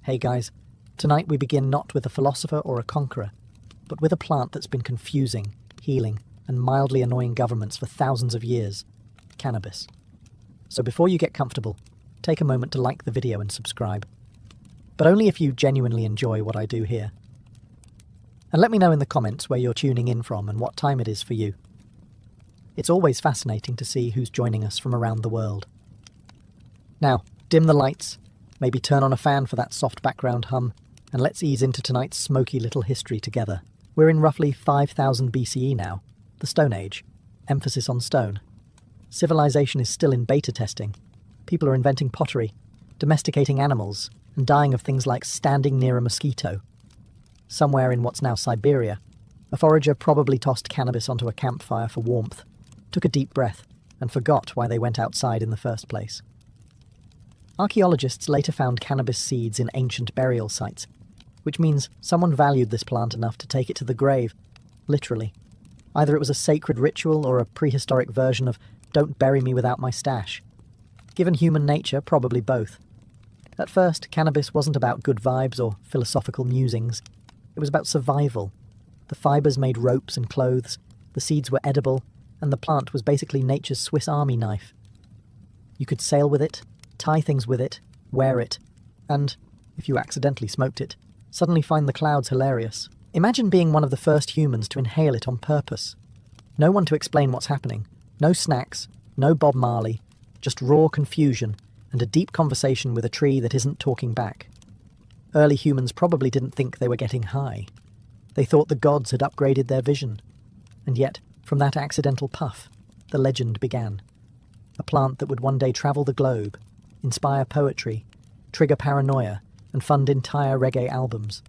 Hey guys, tonight we begin not with a philosopher or a conqueror, but with a plant that's been confusing, healing, and mildly annoying governments for thousands of years: cannabis. So before you get comfortable, take a moment to like the video and subscribe. But only if you genuinely enjoy what I do here. And let me know in the comments where you're tuning in from and what time it is for you. It's always fascinating to see who's joining us from around the world. Now, dim the lights, maybe turn on a fan for that soft background hum, and let's ease into tonight's smoky little history together. We're in roughly 5000 BCE now, the Stone Age, emphasis on stone. Civilization is still in beta testing. People are inventing pottery, domesticating animals, and dying of things like standing near a mosquito. Somewhere in what's now Siberia, a forager probably tossed cannabis onto a campfire for warmth, took a deep breath, and forgot why they went outside in the first place. Archaeologists later found cannabis seeds in ancient burial sites, which means someone valued this plant enough to take it to the grave, literally. Either it was a sacred ritual or a prehistoric version of "don't bury me without my stash." Given human nature, probably both. At first, cannabis wasn't about good vibes or philosophical musings. It was about survival. The fibers made ropes and clothes, the seeds were edible, and the plant was basically nature's Swiss Army knife. You could sail with it, tie things with it, wear it, and, if you accidentally smoked it, suddenly find the clouds hilarious. Imagine being one of the first humans to inhale it on purpose. No one to explain what's happening, no snacks, no Bob Marley, just raw confusion and a deep conversation with a tree that isn't talking back. Early humans probably didn't think they were getting high. They thought the gods had upgraded their vision. And yet, from that accidental puff, the legend began. A plant that would one day travel the globe, inspire poetry, trigger paranoia, and fund entire reggae albums,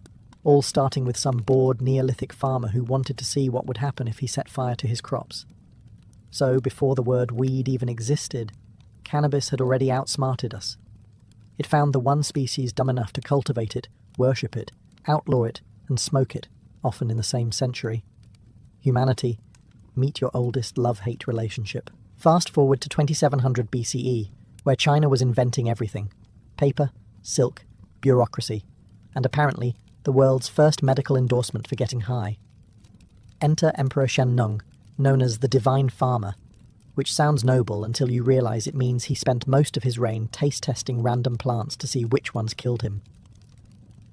all starting with some bored Neolithic farmer who wanted to see what would happen if he set fire to his crops. So, before the word weed even existed, cannabis had already outsmarted us. It found the one species dumb enough to cultivate it, worship it, outlaw it, and smoke it, often in the same century. Humanity, meet your oldest love-hate relationship. Fast forward to 2700 BCE, where China was inventing everything: paper, silk, bureaucracy, and apparently the world's first medical endorsement for getting high. Enter Emperor Shen Nung, known as the Divine Farmer, which sounds noble until you realize it means he spent most of his reign taste-testing random plants to see which ones killed him.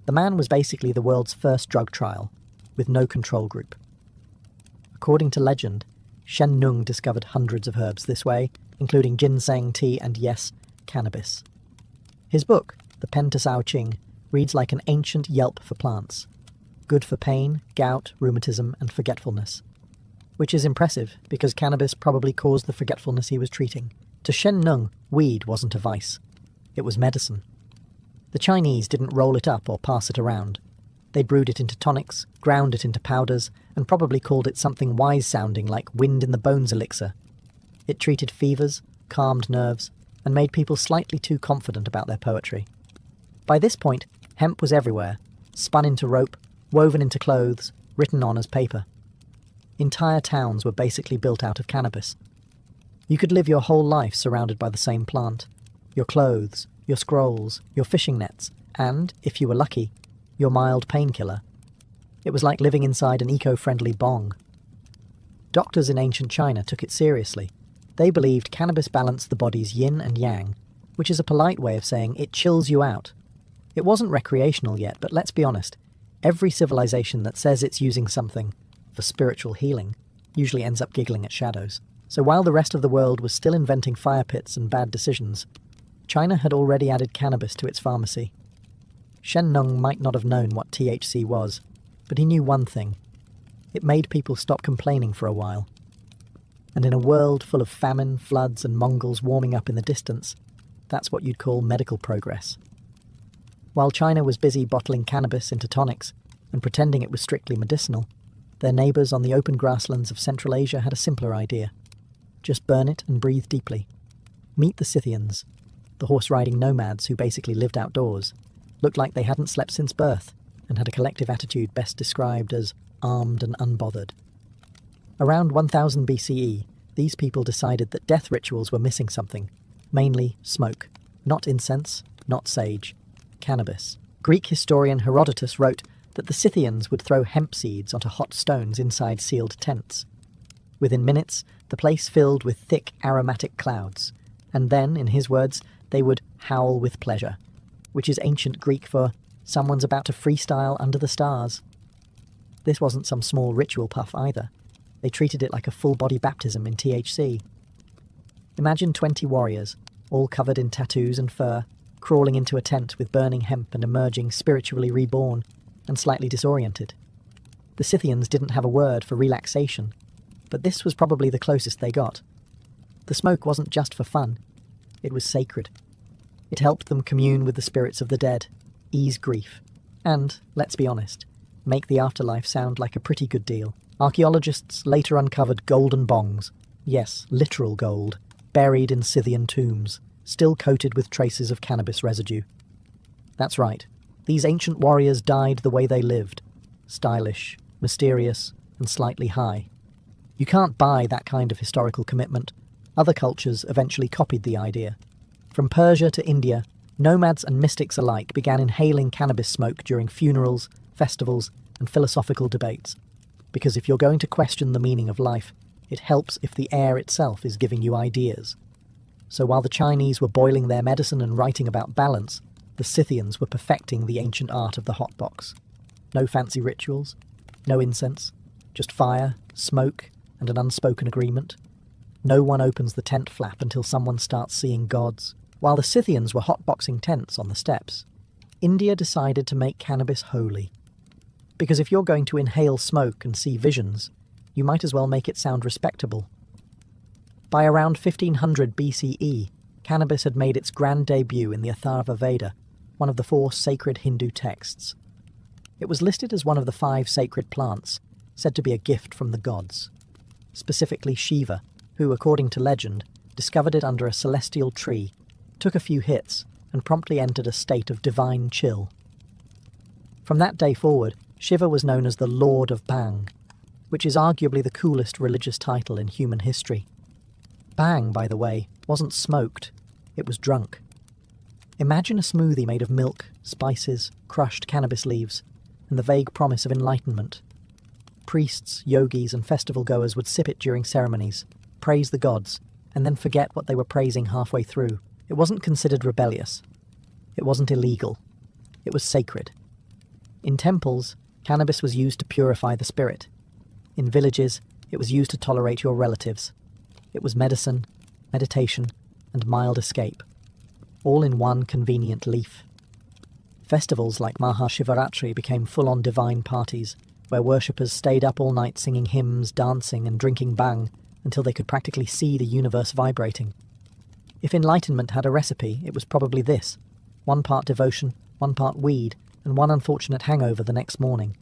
The man was basically the world's first drug trial, with no control group. According to legend, Shen Nung discovered hundreds of herbs this way, including ginseng, tea, and yes, cannabis. His book, The Pen to Sao Ching, reads like an ancient yelp for plants. Good for pain, gout, rheumatism, and forgetfulness. Which is impressive, because cannabis probably caused the forgetfulness he was treating. To Shen Nung, weed wasn't a vice. It was medicine. The Chinese didn't roll it up or pass it around. They brewed it into tonics, ground it into powders, and probably called it something wise-sounding like wind in the bones elixir. It treated fevers, calmed nerves, and made people slightly too confident about their poetry. By this point, hemp was everywhere, spun into rope, woven into clothes, written on as paper. Entire towns were basically built out of cannabis. You could live your whole life surrounded by the same plant: your clothes, your scrolls, your fishing nets, and, if you were lucky, your mild painkiller. It was like living inside an eco-friendly bong. Doctors in ancient China took it seriously. They believed cannabis balanced the body's yin and yang, which is a polite way of saying it chills you out. It wasn't recreational yet, but let's be honest, every civilization that says it's using something for spiritual healing usually ends up giggling at shadows. So while the rest of the world was still inventing fire pits and bad decisions, China had already added cannabis to its pharmacy. Shen Nung might not have known what THC was, but he knew one thing: it made people stop complaining for a while. And in a world full of famine, floods, and Mongols warming up in the distance, that's what you'd call medical progress. While China was busy bottling cannabis into tonics and pretending it was strictly medicinal, their neighbours on the open grasslands of Central Asia had a simpler idea. Just burn it and breathe deeply. Meet the Scythians, the horse-riding nomads who basically lived outdoors, looked like they hadn't slept since birth, and had a collective attitude best described as armed and unbothered. Around 1000 BCE, these people decided that death rituals were missing something, mainly smoke. Not incense, not sage. Cannabis. Greek historian Herodotus wrote that the Scythians would throw hemp seeds onto hot stones inside sealed tents. Within minutes, the place filled with thick aromatic clouds, and then, in his words, they would howl with pleasure, which is ancient Greek for someone's about to freestyle under the stars. This wasn't some small ritual puff either. They treated it like a full-body baptism in THC. Imagine 20 warriors, all covered in tattoos and fur, crawling into a tent with burning hemp and emerging spiritually reborn and slightly disoriented. The Scythians didn't have a word for relaxation, but this was probably the closest they got. The smoke wasn't just for fun, it was sacred. It helped them commune with the spirits of the dead, ease grief, and, let's be honest, make the afterlife sound like a pretty good deal. Archaeologists later uncovered golden bongs, yes, literal gold, buried in Scythian tombs, still coated with traces of cannabis residue. That's right, these ancient warriors died the way they lived, stylish, mysterious, and slightly high. You can't buy that kind of historical commitment. Other cultures eventually copied the idea. From Persia to India, nomads and mystics alike began inhaling cannabis smoke during funerals, festivals, and philosophical debates. Because if you're going to question the meaning of life, it helps if the air itself is giving you ideas. So while the Chinese were boiling their medicine and writing about balance, the Scythians were perfecting the ancient art of the hot box. No fancy rituals, no incense, just fire, smoke, and an unspoken agreement. No one opens the tent flap until someone starts seeing gods. While the Scythians were hotboxing tents on the steppes, India decided to make cannabis holy. Because if you're going to inhale smoke and see visions, you might as well make it sound respectable. By around 1500 BCE, cannabis had made its grand debut in the Atharva Veda, one of the 4 sacred Hindu texts. It was listed as one of the 5 sacred plants, said to be a gift from the gods. Specifically Shiva, who, according to legend, discovered it under a celestial tree, took a few hits, and promptly entered a state of divine chill. From that day forward, Shiva was known as the Lord of Bhang, which is arguably the coolest religious title in human history. Bhang, by the way, wasn't smoked, it was drunk. Imagine a smoothie made of milk, spices, crushed cannabis leaves, and the vague promise of enlightenment. Priests, yogis, and festival-goers would sip it during ceremonies, praise the gods, and then forget what they were praising halfway through. It wasn't considered rebellious. It wasn't illegal. It was sacred. In temples, cannabis was used to purify the spirit. In villages, it was used to tolerate your relatives. It was medicine, meditation, and mild escape, all in one convenient leaf. Festivals like Mahashivaratri became full-on divine parties, where worshippers stayed up all night singing hymns, dancing, and drinking bhang until they could practically see the universe vibrating. If enlightenment had a recipe, it was probably this: 1 part devotion, 1 part weed, and 1 unfortunate hangover the next morning.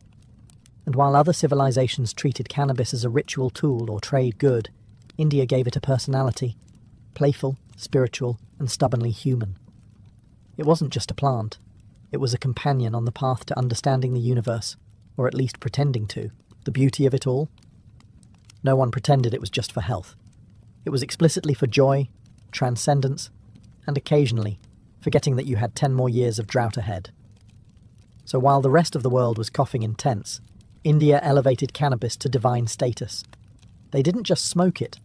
And while other civilizations treated cannabis as a ritual tool or trade good, India gave it a personality: playful, spiritual, and stubbornly human. It wasn't just a plant. It was a companion on the path to understanding the universe, or at least pretending to. The beauty of it all? No one pretended it was just for health. It was explicitly for joy, transcendence, and occasionally forgetting that you had 10 more years of drought ahead. So while the rest of the world was coughing in tents, India elevated cannabis to divine status. They didn't just smoke it,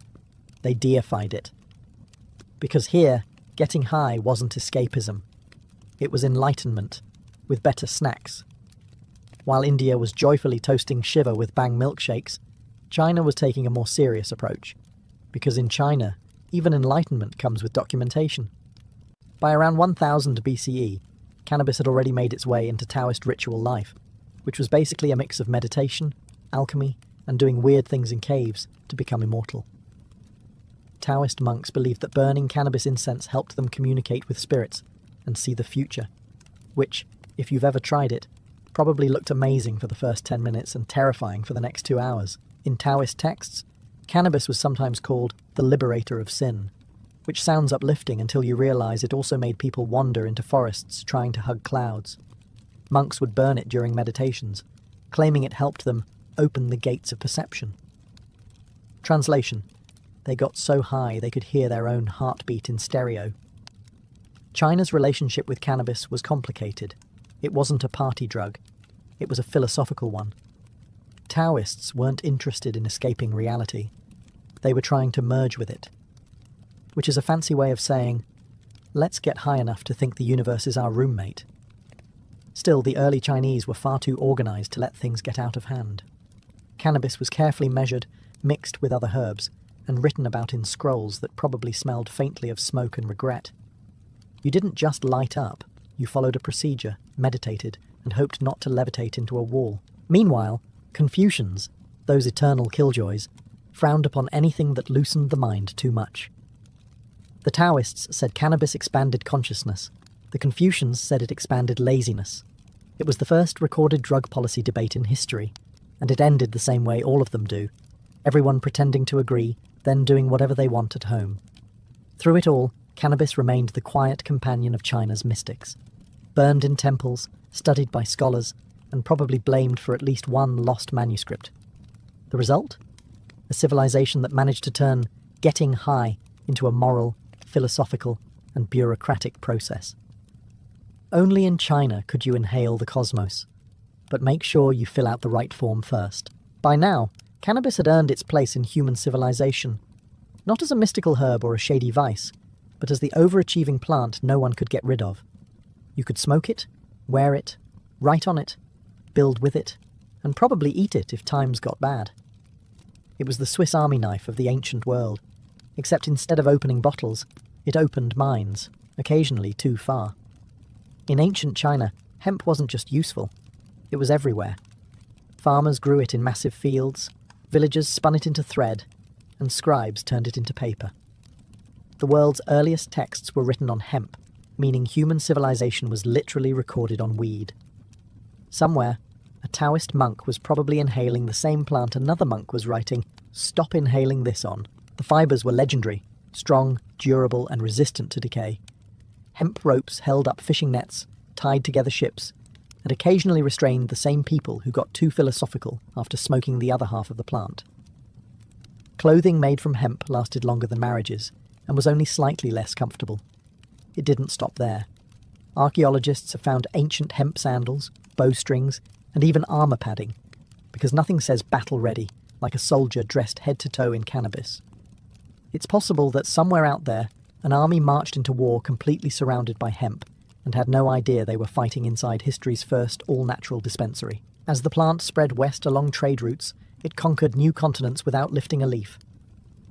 they deified it. Because here, getting high wasn't escapism. It was enlightenment, with better snacks. While India was joyfully toasting Shiva with Bhang milkshakes, China was taking a more serious approach. Because in China, even enlightenment comes with documentation. By around 1000 BCE, cannabis had already made its way into Taoist ritual life, which was basically a mix of meditation, alchemy, and doing weird things in caves to become immortal. Taoist monks believed that burning cannabis incense helped them communicate with spirits and see the future, which, if you've ever tried it, probably looked amazing for the first 10 minutes and terrifying for the next 2 hours. In Taoist texts, cannabis was sometimes called the liberator of sin, which sounds uplifting until you realize it also made people wander into forests trying to hug clouds. Monks would burn it during meditations, claiming it helped them open the gates of perception. Translation: they got so high they could hear their own heartbeat in stereo. China's relationship with cannabis was complicated. It wasn't a party drug. It was a philosophical one. Taoists weren't interested in escaping reality. They were trying to merge with it. Which is a fancy way of saying, let's get high enough to think the universe is our roommate. Still, the early Chinese were far too organized to let things get out of hand. Cannabis was carefully measured, mixed with other herbs, and written about in scrolls that probably smelled faintly of smoke and regret. You didn't just light up, you followed a procedure, meditated, and hoped not to levitate into a wall. Meanwhile, Confucians, those eternal killjoys, frowned upon anything that loosened the mind too much. The Taoists said cannabis expanded consciousness. The Confucians said it expanded laziness. It was the first recorded drug policy debate in history, and it ended the same way all of them do, everyone pretending to agree, then doing whatever they want at home. Through it all, cannabis remained the quiet companion of China's mystics, burned in temples, studied by scholars, and probably blamed for at least one lost manuscript. The result? A civilization that managed to turn getting high into a moral, philosophical, and bureaucratic process. Only in China could you inhale the cosmos, but make sure you fill out the right form first. By now, cannabis had earned its place in human civilization, not as a mystical herb or a shady vice, but as the overachieving plant no one could get rid of. You could smoke it, wear it, write on it, build with it, and probably eat it if times got bad. It was the Swiss Army knife of the ancient world, except instead of opening bottles, it opened minds, occasionally too far. In ancient China, hemp wasn't just useful, it was everywhere. Farmers grew it in massive fields, villagers spun it into thread, and scribes turned it into paper. The world's earliest texts were written on hemp, meaning human civilization was literally recorded on weed. Somewhere, a Taoist monk was probably inhaling the same plant another monk was writing, "Stop inhaling this on." The fibers were legendary, strong, durable, and resistant to decay. Hemp ropes held up fishing nets, tied together ships, and occasionally restrained the same people who got too philosophical after smoking the other half of the plant. Clothing made from hemp lasted longer than marriages, and was only slightly less comfortable. It didn't stop there. Archaeologists have found ancient hemp sandals, bowstrings, and even armor padding, because nothing says battle-ready like a soldier dressed head to toe in cannabis. It's possible that somewhere out there, an army marched into war completely surrounded by hemp, and had no idea they were fighting inside history's first all-natural dispensary. As the plant spread west along trade routes, it conquered new continents without lifting a leaf.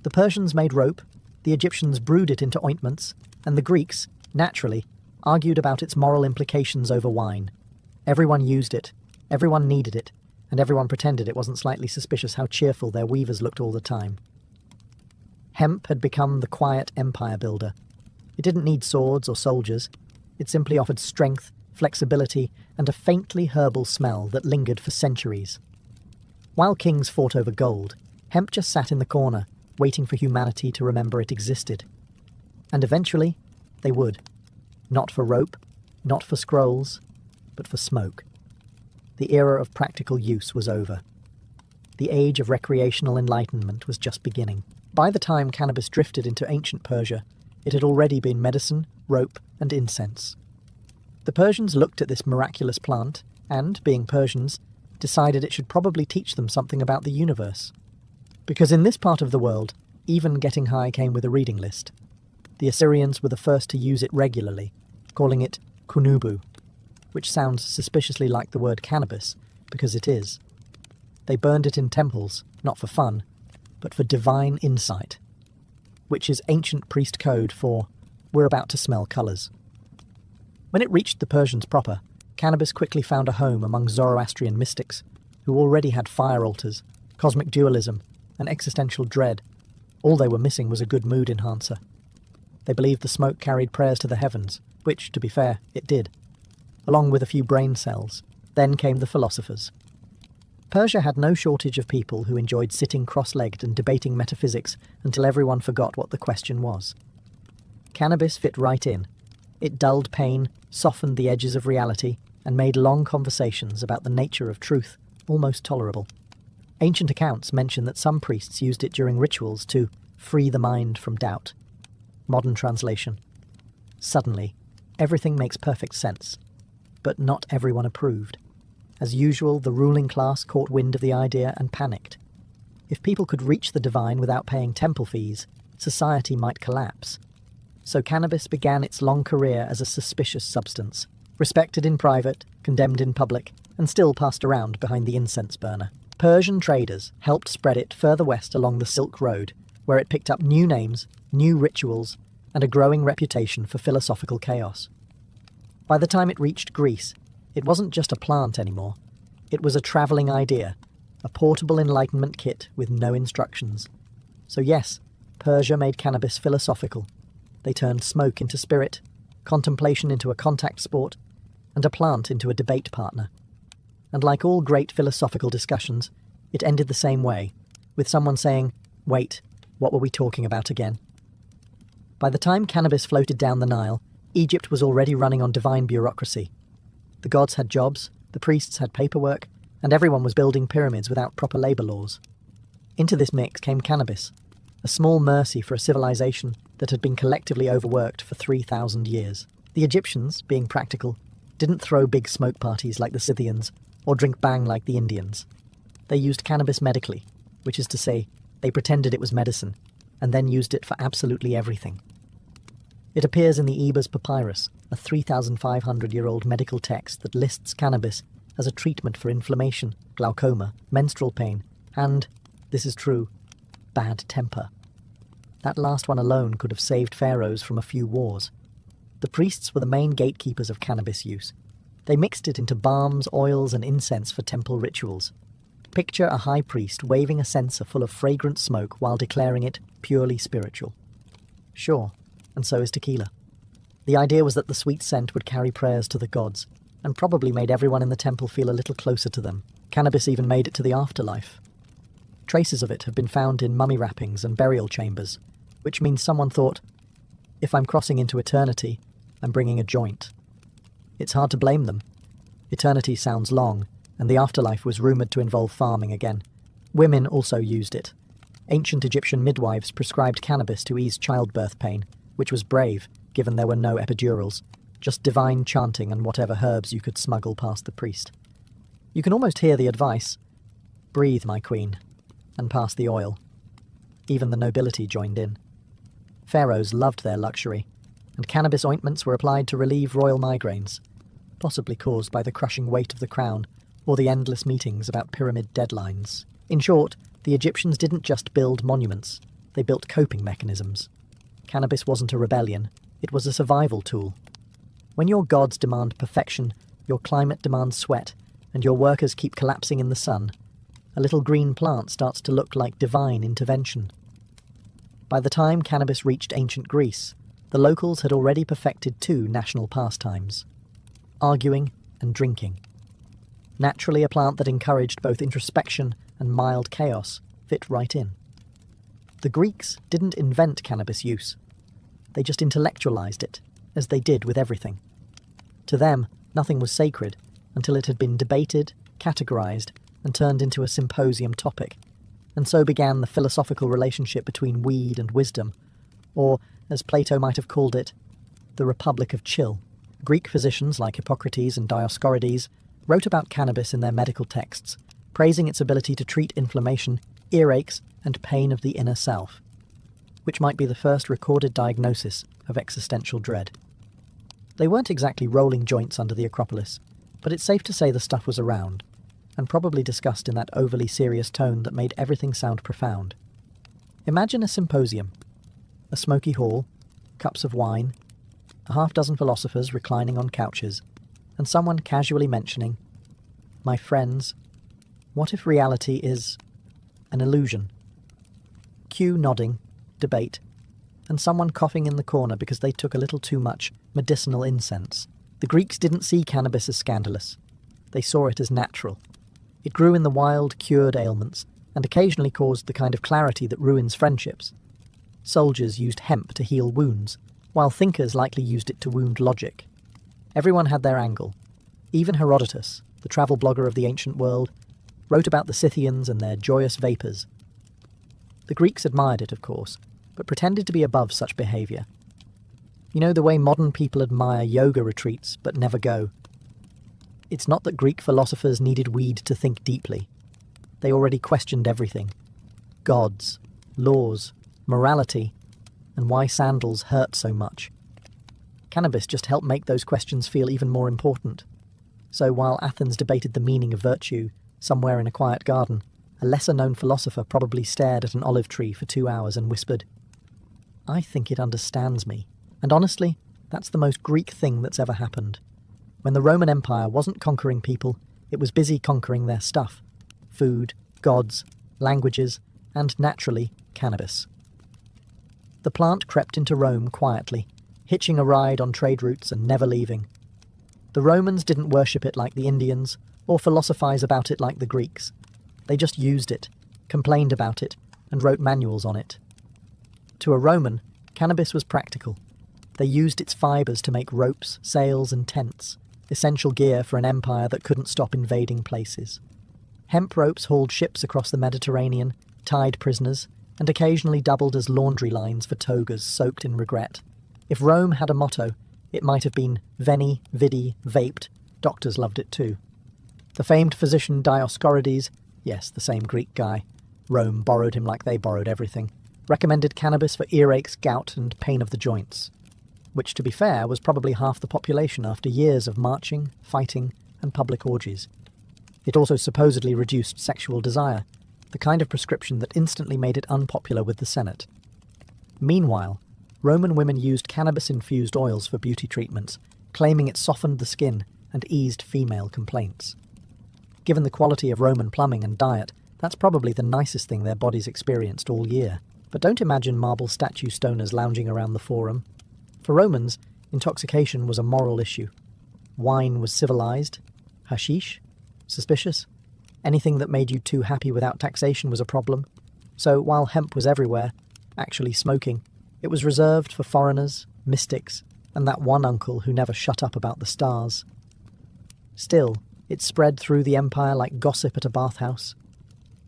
The Persians made rope, the Egyptians brewed it into ointments, and the Greeks, naturally, argued about its moral implications over wine. Everyone used it, everyone needed it, and everyone pretended it wasn't slightly suspicious how cheerful their weavers looked all the time. Hemp had become the quiet empire builder. It didn't need swords or soldiers. It simply offered strength, flexibility, and a faintly herbal smell that lingered for centuries. While kings fought over gold, hemp just sat in the corner, waiting for humanity to remember it existed. And eventually, they would. Not for rope, not for scrolls, but for smoke. The era of practical use was over. The age of recreational enlightenment was just beginning. By the time cannabis drifted into ancient Persia, it had already been medicine, rope, and incense. The Persians looked at this miraculous plant and, being Persians, decided it should probably teach them something about the universe. Because in this part of the world, even getting high came with a reading list. The Assyrians were the first to use it regularly, calling it kunubu, which sounds suspiciously like the word cannabis, because it is. They burned it in temples, not for fun, but for divine insight, which is ancient priest code for, we're about to smell colours. When it reached the Persians proper, cannabis quickly found a home among Zoroastrian mystics, who already had fire altars, cosmic dualism, and existential dread. All they were missing was a good mood enhancer. They believed the smoke carried prayers to the heavens, which, to be fair, it did, along with a few brain cells. Then came the philosophers. Persia had no shortage of people who enjoyed sitting cross-legged and debating metaphysics until everyone forgot what the question was. Cannabis fit right in. It dulled pain, softened the edges of reality, and made long conversations about the nature of truth almost tolerable. Ancient accounts mention that some priests used it during rituals to free the mind from doubt. Modern translation. Suddenly, everything makes perfect sense. But not everyone approved. As usual, the ruling class caught wind of the idea and panicked. If people could reach the divine without paying temple fees, society might collapse. So cannabis began its long career as a suspicious substance, respected in private, condemned in public, and still passed around behind the incense burner. Persian traders helped spread it further west along the Silk Road, where it picked up new names, new rituals, and a growing reputation for philosophical chaos. By the time it reached Greece, it wasn't just a plant anymore. It was a travelling idea, a portable enlightenment kit with no instructions. So yes, Persia made cannabis philosophical. They turned smoke into spirit, contemplation into a contact sport, and a plant into a debate partner. And like all great philosophical discussions, it ended the same way, with someone saying, "Wait, what were we talking about again?" By the time cannabis floated down the Nile, Egypt was already running on divine bureaucracy. The gods had jobs, the priests had paperwork, and everyone was building pyramids without proper labour laws. Into this mix came cannabis, a small mercy for a civilization that had been collectively overworked for 3,000 years. The Egyptians, being practical, didn't throw big smoke parties like the Scythians or drink bang like the Indians. They used cannabis medically, which is to say, they pretended it was medicine, and then used it for absolutely everything. It appears in the Ebers Papyrus, a 3,500-year-old medical text that lists cannabis as a treatment for inflammation, glaucoma, menstrual pain, and, this is true, bad temper. That last one alone could have saved pharaohs from a few wars. The priests were the main gatekeepers of cannabis use. They mixed it into balms, oils, and incense for temple rituals. Picture a high priest waving a censer full of fragrant smoke while declaring it purely spiritual. Sure, and so is tequila. The idea was that the sweet scent would carry prayers to the gods, and probably made everyone in the temple feel a little closer to them. Cannabis even made it to the afterlife. Traces of it have been found in mummy wrappings and burial chambers, which means someone thought, if I'm crossing into eternity, I'm bringing a joint. It's hard to blame them. Eternity sounds long, and the afterlife was rumoured to involve farming again. Women also used it. Ancient Egyptian midwives prescribed cannabis to ease childbirth pain, which was brave, given there were no epidurals, just divine chanting and whatever herbs you could smuggle past the priest. You can almost hear the advice, "Breathe, my queen," and pass the oil. Even the nobility joined in. Pharaohs loved their luxury, and cannabis ointments were applied to relieve royal migraines, possibly caused by the crushing weight of the crown or the endless meetings about pyramid deadlines. In short, the Egyptians didn't just build monuments, they built coping mechanisms. Cannabis wasn't a rebellion, it was a survival tool. When your gods demand perfection, your climate demands sweat, and your workers keep collapsing in the sun, a little green plant starts to look like divine intervention. By the time cannabis reached ancient Greece, the locals had already perfected two national pastimes: arguing and drinking. Naturally, a plant that encouraged both introspection and mild chaos fit right in. The Greeks didn't invent cannabis use. They just intellectualized it, as they did with everything. To them, nothing was sacred until it had been debated, categorized, and turned into a symposium topic. And so began the philosophical relationship between weed and wisdom, or, as Plato might have called it, the Republic of Chill. Greek physicians like Hippocrates and Dioscorides wrote about cannabis in their medical texts, praising its ability to treat inflammation, earaches, and pain of the inner self, which might be the first recorded diagnosis of existential dread. They weren't exactly rolling joints under the Acropolis, but it's safe to say the stuff was around, and probably discussed in that overly serious tone that made everything sound profound. Imagine a symposium, a smoky hall, cups of wine, a half-dozen philosophers reclining on couches, and someone casually mentioning, "My friends, what if reality is an illusion?" Cue nodding, debate, and someone coughing in the corner because they took a little too much medicinal incense. The Greeks didn't see cannabis as scandalous. They saw it as natural. It grew in the wild, cured ailments, and occasionally caused the kind of clarity that ruins friendships. Soldiers used hemp to heal wounds, while thinkers likely used it to wound logic. Everyone had their angle. Even Herodotus, the travel blogger of the ancient world, wrote about the Scythians and their joyous vapours. The Greeks admired it, of course, but pretended to be above such behaviour. You know the way modern people admire yoga retreats but never go. It's not that Greek philosophers needed weed to think deeply. They already questioned everything. Gods, laws, morality, and why sandals hurt so much. Cannabis just helped make those questions feel even more important. So while Athens debated the meaning of virtue somewhere in a quiet garden, a lesser-known philosopher probably stared at an olive tree for 2 hours and whispered, "I think it understands me." And honestly, that's the most Greek thing that's ever happened. When the Roman Empire wasn't conquering people, it was busy conquering their stuff. Food, gods, languages, and naturally, cannabis. The plant crept into Rome quietly, hitching a ride on trade routes and never leaving. The Romans didn't worship it like the Indians, or philosophize about it like the Greeks. They just used it, complained about it, and wrote manuals on it. To a Roman, cannabis was practical. They used its fibers to make ropes, sails, and tents, essential gear for an empire that couldn't stop invading places. Hemp ropes hauled ships across the Mediterranean, tied prisoners, and occasionally doubled as laundry lines for togas soaked in regret. If Rome had a motto, it might have been Veni, Vidi, Vaped. Doctors loved it too. The famed physician Dioscorides, yes, the same Greek guy, Rome borrowed him like they borrowed everything, recommended cannabis for earaches, gout, and pain of the joints, which, to be fair, was probably half the population after years of marching, fighting, and public orgies. It also supposedly reduced sexual desire, the kind of prescription that instantly made it unpopular with the Senate. Meanwhile, Roman women used cannabis-infused oils for beauty treatments, claiming it softened the skin and eased female complaints. Given the quality of Roman plumbing and diet, that's probably the nicest thing their bodies experienced all year. But don't imagine marble statue stoners lounging around the forum. For Romans, intoxication was a moral issue. Wine was civilized. Hashish? Suspicious. Anything that made you too happy without taxation was a problem. So while hemp was everywhere, actually smoking, it was reserved for foreigners, mystics, and that one uncle who never shut up about the stars. Still, it spread through the empire like gossip at a bathhouse.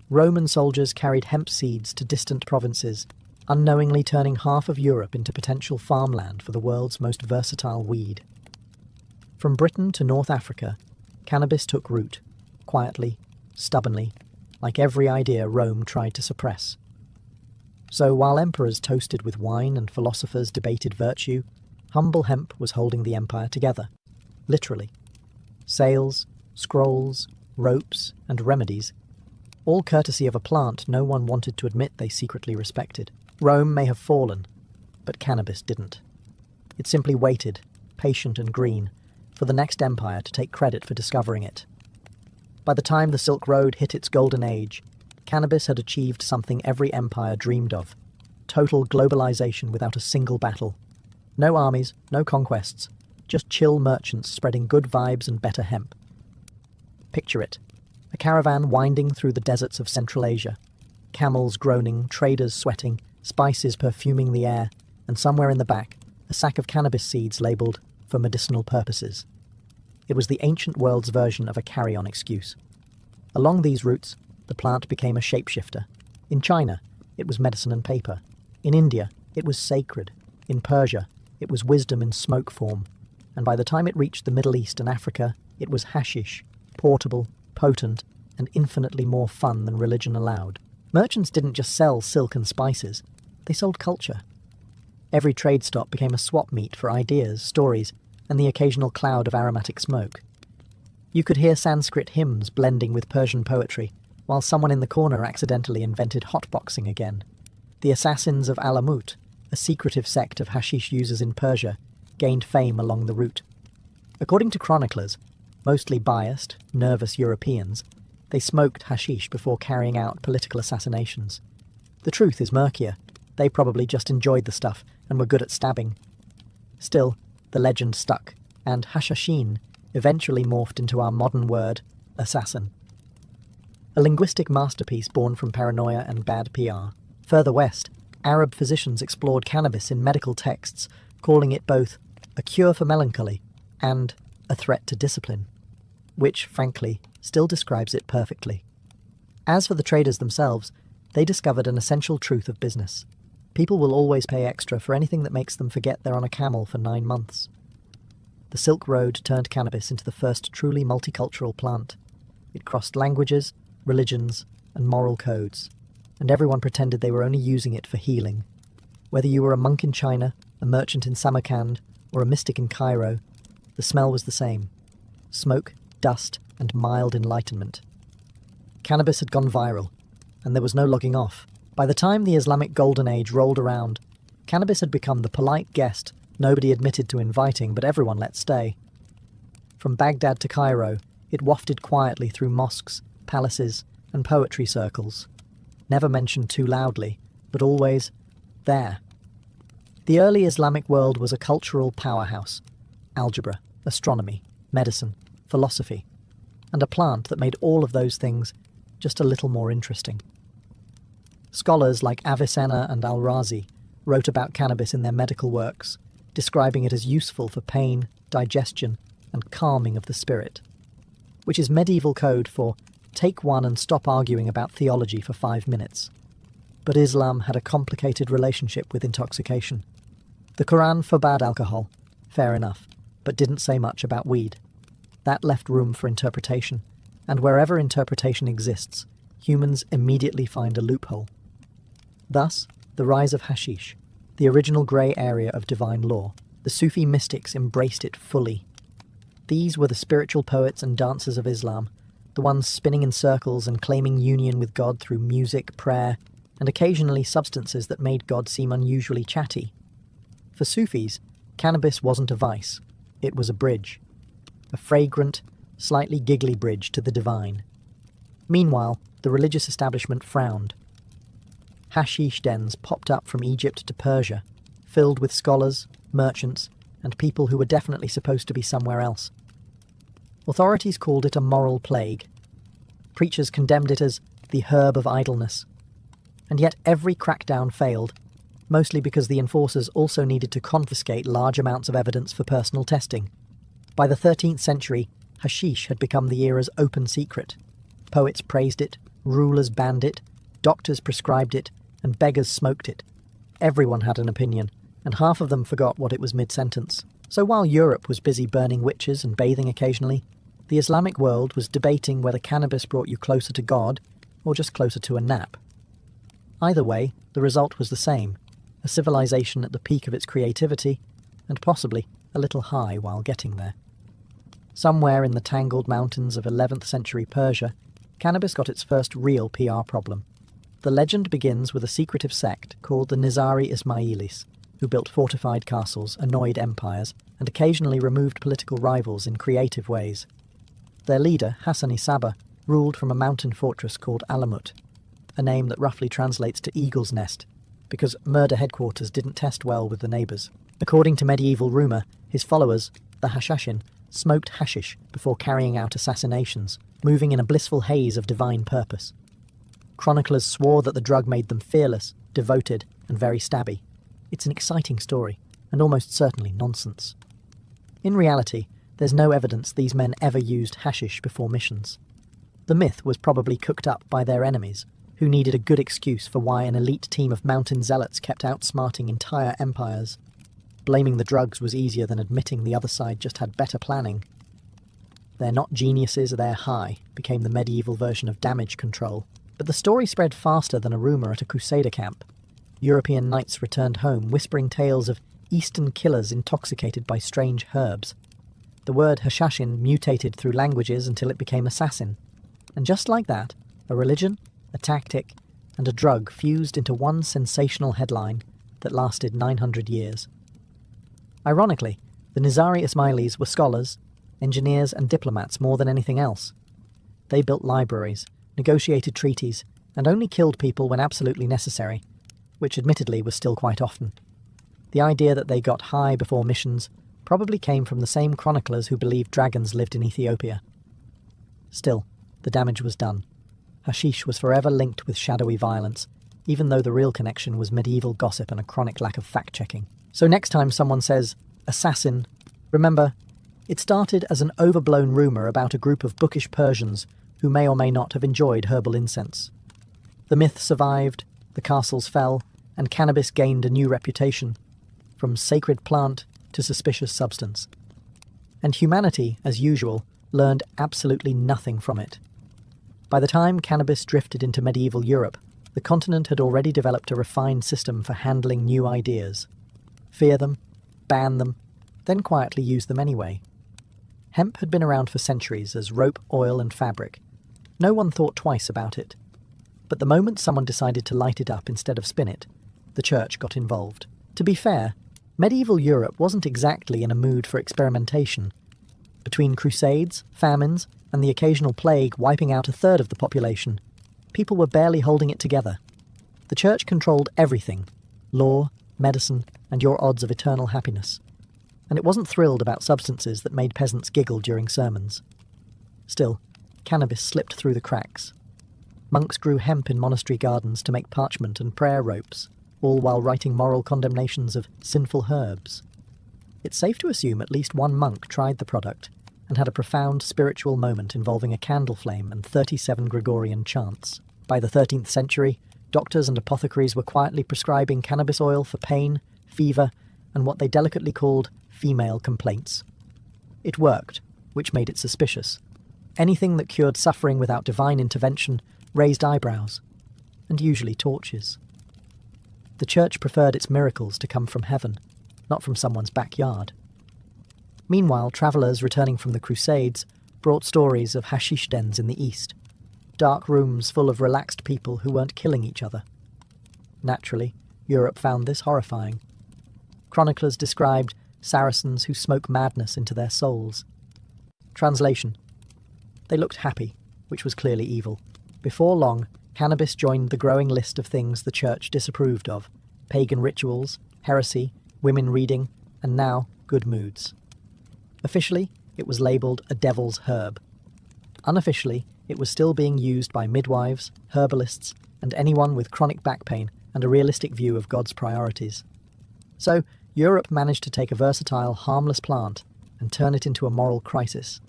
Roman soldiers carried hemp seeds to distant provinces, unknowingly turning half of Europe into potential farmland for the world's most versatile weed. From Britain to North Africa, cannabis took root, quietly, stubbornly, like every idea Rome tried to suppress. So while emperors toasted with wine and philosophers debated virtue, humble hemp was holding the empire together, literally. Sails, scrolls, ropes, and remedies, all courtesy of a plant no one wanted to admit they secretly respected. Rome may have fallen, but cannabis didn't. It simply waited, patient and green, for the next empire to take credit for discovering it. By the time the Silk Road hit its golden age, cannabis had achieved something every empire dreamed of: total globalization without a single battle. No armies, no conquests, just chill merchants spreading good vibes and better hemp. Picture it. A caravan winding through the deserts of Central Asia. Camels groaning, traders sweating, spices perfuming the air, and somewhere in the back, a sack of cannabis seeds labelled for medicinal purposes. It was the ancient world's version of a carry-on excuse. Along these routes, the plant became a shapeshifter. In China, it was medicine and paper. In India, it was sacred. In Persia, it was wisdom in smoke form. And by the time it reached the Middle East and Africa, it was hashish, portable, potent, and infinitely more fun than religion allowed. Merchants didn't just sell silk and spices, they sold culture. Every trade stop became a swap meet for ideas, stories, and the occasional cloud of aromatic smoke. You could hear Sanskrit hymns blending with Persian poetry, while someone in the corner accidentally invented hotboxing again. The Assassins of Alamut, a secretive sect of hashish users in Persia, gained fame along the route. According to chroniclers, mostly biased, nervous Europeans, they smoked hashish before carrying out political assassinations. The truth is murkier. They probably just enjoyed the stuff and were good at stabbing. Still, the legend stuck, and hashashin eventually morphed into our modern word, assassin. A linguistic masterpiece born from paranoia and bad PR. Further west, Arab physicians explored cannabis in medical texts, calling it both a cure for melancholy and a threat to discipline, which, frankly, still describes it perfectly. As for the traders themselves, they discovered an essential truth of business. People will always pay extra for anything that makes them forget they're on a camel for 9 months. the Silk Road turned cannabis into the first truly multicultural plant. It crossed languages, religions, and moral codes, and everyone pretended they were only using it for healing. Whether you were a monk in China, a merchant in Samarkand, or a mystic in Cairo, the smell was the same: smoke, dust, and mild enlightenment. Cannabis had gone viral, and there was no logging off. By the time the Islamic Golden Age rolled around, cannabis had become the polite guest nobody admitted to inviting, but everyone let stay. From Baghdad to Cairo, it wafted quietly through mosques, palaces, and poetry circles, never mentioned too loudly, but always there. The early Islamic world was a cultural powerhouse: algebra, astronomy, medicine, philosophy, and a plant that made all of those things just a little more interesting. Scholars like Avicenna and Al-Razi wrote about cannabis in their medical works, describing it as useful for pain, digestion, and calming of the spirit, which is medieval code for take one and stop arguing about theology for 5 minutes. But Islam had a complicated relationship with intoxication. The Quran forbade alcohol, fair enough, but didn't say much about weed. That left room for interpretation, and wherever interpretation exists, humans immediately find a loophole. Thus, the rise of hashish, the original grey area of divine law. The Sufi mystics embraced it fully. These were the spiritual poets and dancers of Islam, the ones spinning in circles and claiming union with God through music, prayer, and occasionally substances that made God seem unusually chatty. For Sufis, cannabis wasn't a vice, it was a bridge. A fragrant, slightly giggly bridge to the divine. Meanwhile, the religious establishment frowned. Hashish dens popped up from Egypt to Persia, filled with scholars, merchants, and people who were definitely supposed to be somewhere else. Authorities called it a moral plague. Preachers condemned it as the herb of idleness. And yet every crackdown failed, mostly because the enforcers also needed to confiscate large amounts of evidence for personal testing. By the 13th century, hashish had become the era's open secret. Poets praised it, rulers banned it, doctors prescribed it, and beggars smoked it. Everyone had an opinion, and half of them forgot what it was mid-sentence. So while Europe was busy burning witches and bathing occasionally, the Islamic world was debating whether cannabis brought you closer to God or just closer to a nap. Either way, the result was the same: a civilization at the peak of its creativity, and possibly a little high while getting there. Somewhere in the tangled mountains of 11th century Persia, cannabis got its first real PR problem. The legend begins with a secretive sect called the Nizari Ismailis, who built fortified castles, annoyed empires, and occasionally removed political rivals in creative ways. Their leader, Hassani Saba, ruled from a mountain fortress called Alamut, a name that roughly translates to eagle's nest, because murder headquarters didn't test well with the neighbours. According to medieval rumour, his followers, the Hashashin, smoked hashish before carrying out assassinations, moving in a blissful haze of divine purpose. Chroniclers swore that the drug made them fearless, devoted, and very stabby. It's an exciting story, and almost certainly nonsense. In reality, there's no evidence these men ever used hashish before missions. The myth was probably cooked up by their enemies, who needed a good excuse for why an elite team of mountain zealots kept outsmarting entire empires. Blaming the drugs was easier than admitting the other side just had better planning. They're not geniuses, they're high became the medieval version of damage control. But the story spread faster than a rumour at a crusader camp. European knights returned home whispering tales of Eastern killers intoxicated by strange herbs. The word Hashashin mutated through languages until it became assassin. And just like that, a religion, a tactic, and a drug fused into one sensational headline that lasted 900 years. Ironically, the Nizari Ismailis were scholars, engineers, and diplomats more than anything else. They built libraries, negotiated treaties, and only killed people when absolutely necessary, which admittedly was still quite often. The idea that they got high before missions probably came from the same chroniclers who believed dragons lived in Ethiopia. Still, the damage was done. Hashish was forever linked with shadowy violence, even though the real connection was medieval gossip and a chronic lack of fact-checking. So next time someone says, assassin, remember, it started as an overblown rumour about a group of bookish Persians who may or may not have enjoyed herbal incense. The myth survived, the castles fell, and cannabis gained a new reputation, from sacred plant to suspicious substance. And humanity, as usual, learned absolutely nothing from it. By the time cannabis drifted into medieval Europe, the continent had already developed a refined system for handling new ideas. Fear them, ban them, then quietly use them anyway. Hemp had been around for centuries as rope, oil, and fabric. No one thought twice about it. But the moment someone decided to light it up instead of spin it, the church got involved. To be fair, medieval Europe wasn't exactly in a mood for experimentation. Between crusades, famines, and the occasional plague wiping out a third of the population, people were barely holding it together. The church controlled everything: law, medicine, and your odds of eternal happiness. And it wasn't thrilled about substances that made peasants giggle during sermons. Still, cannabis slipped through the cracks. Monks grew hemp in monastery gardens to make parchment and prayer ropes, all while writing moral condemnations of sinful herbs. It's safe to assume at least one monk tried the product and had a profound spiritual moment involving a candle flame and 37 Gregorian chants. By the 13th century, doctors and apothecaries were quietly prescribing cannabis oil for pain, fever, and what they delicately called female complaints. It worked, which made it suspicious. Anything that cured suffering without divine intervention raised eyebrows, and usually torches. The church preferred its miracles to come from heaven, not from someone's backyard. Meanwhile, travellers returning from the Crusades brought stories of hashish dens in the east, dark rooms full of relaxed people who weren't killing each other. Naturally, Europe found this horrifying. Chroniclers described Saracens who smoke madness into their souls. Translation: they looked happy, which was clearly evil. Before long, cannabis joined the growing list of things the church disapproved of: pagan rituals, heresy, women reading, and now good moods. Officially, it was labelled a devil's herb. Unofficially, it was still being used by midwives, herbalists, and anyone with chronic back pain and a realistic view of God's priorities. So, Europe managed to take a versatile, harmless plant and turn it into a moral crisis,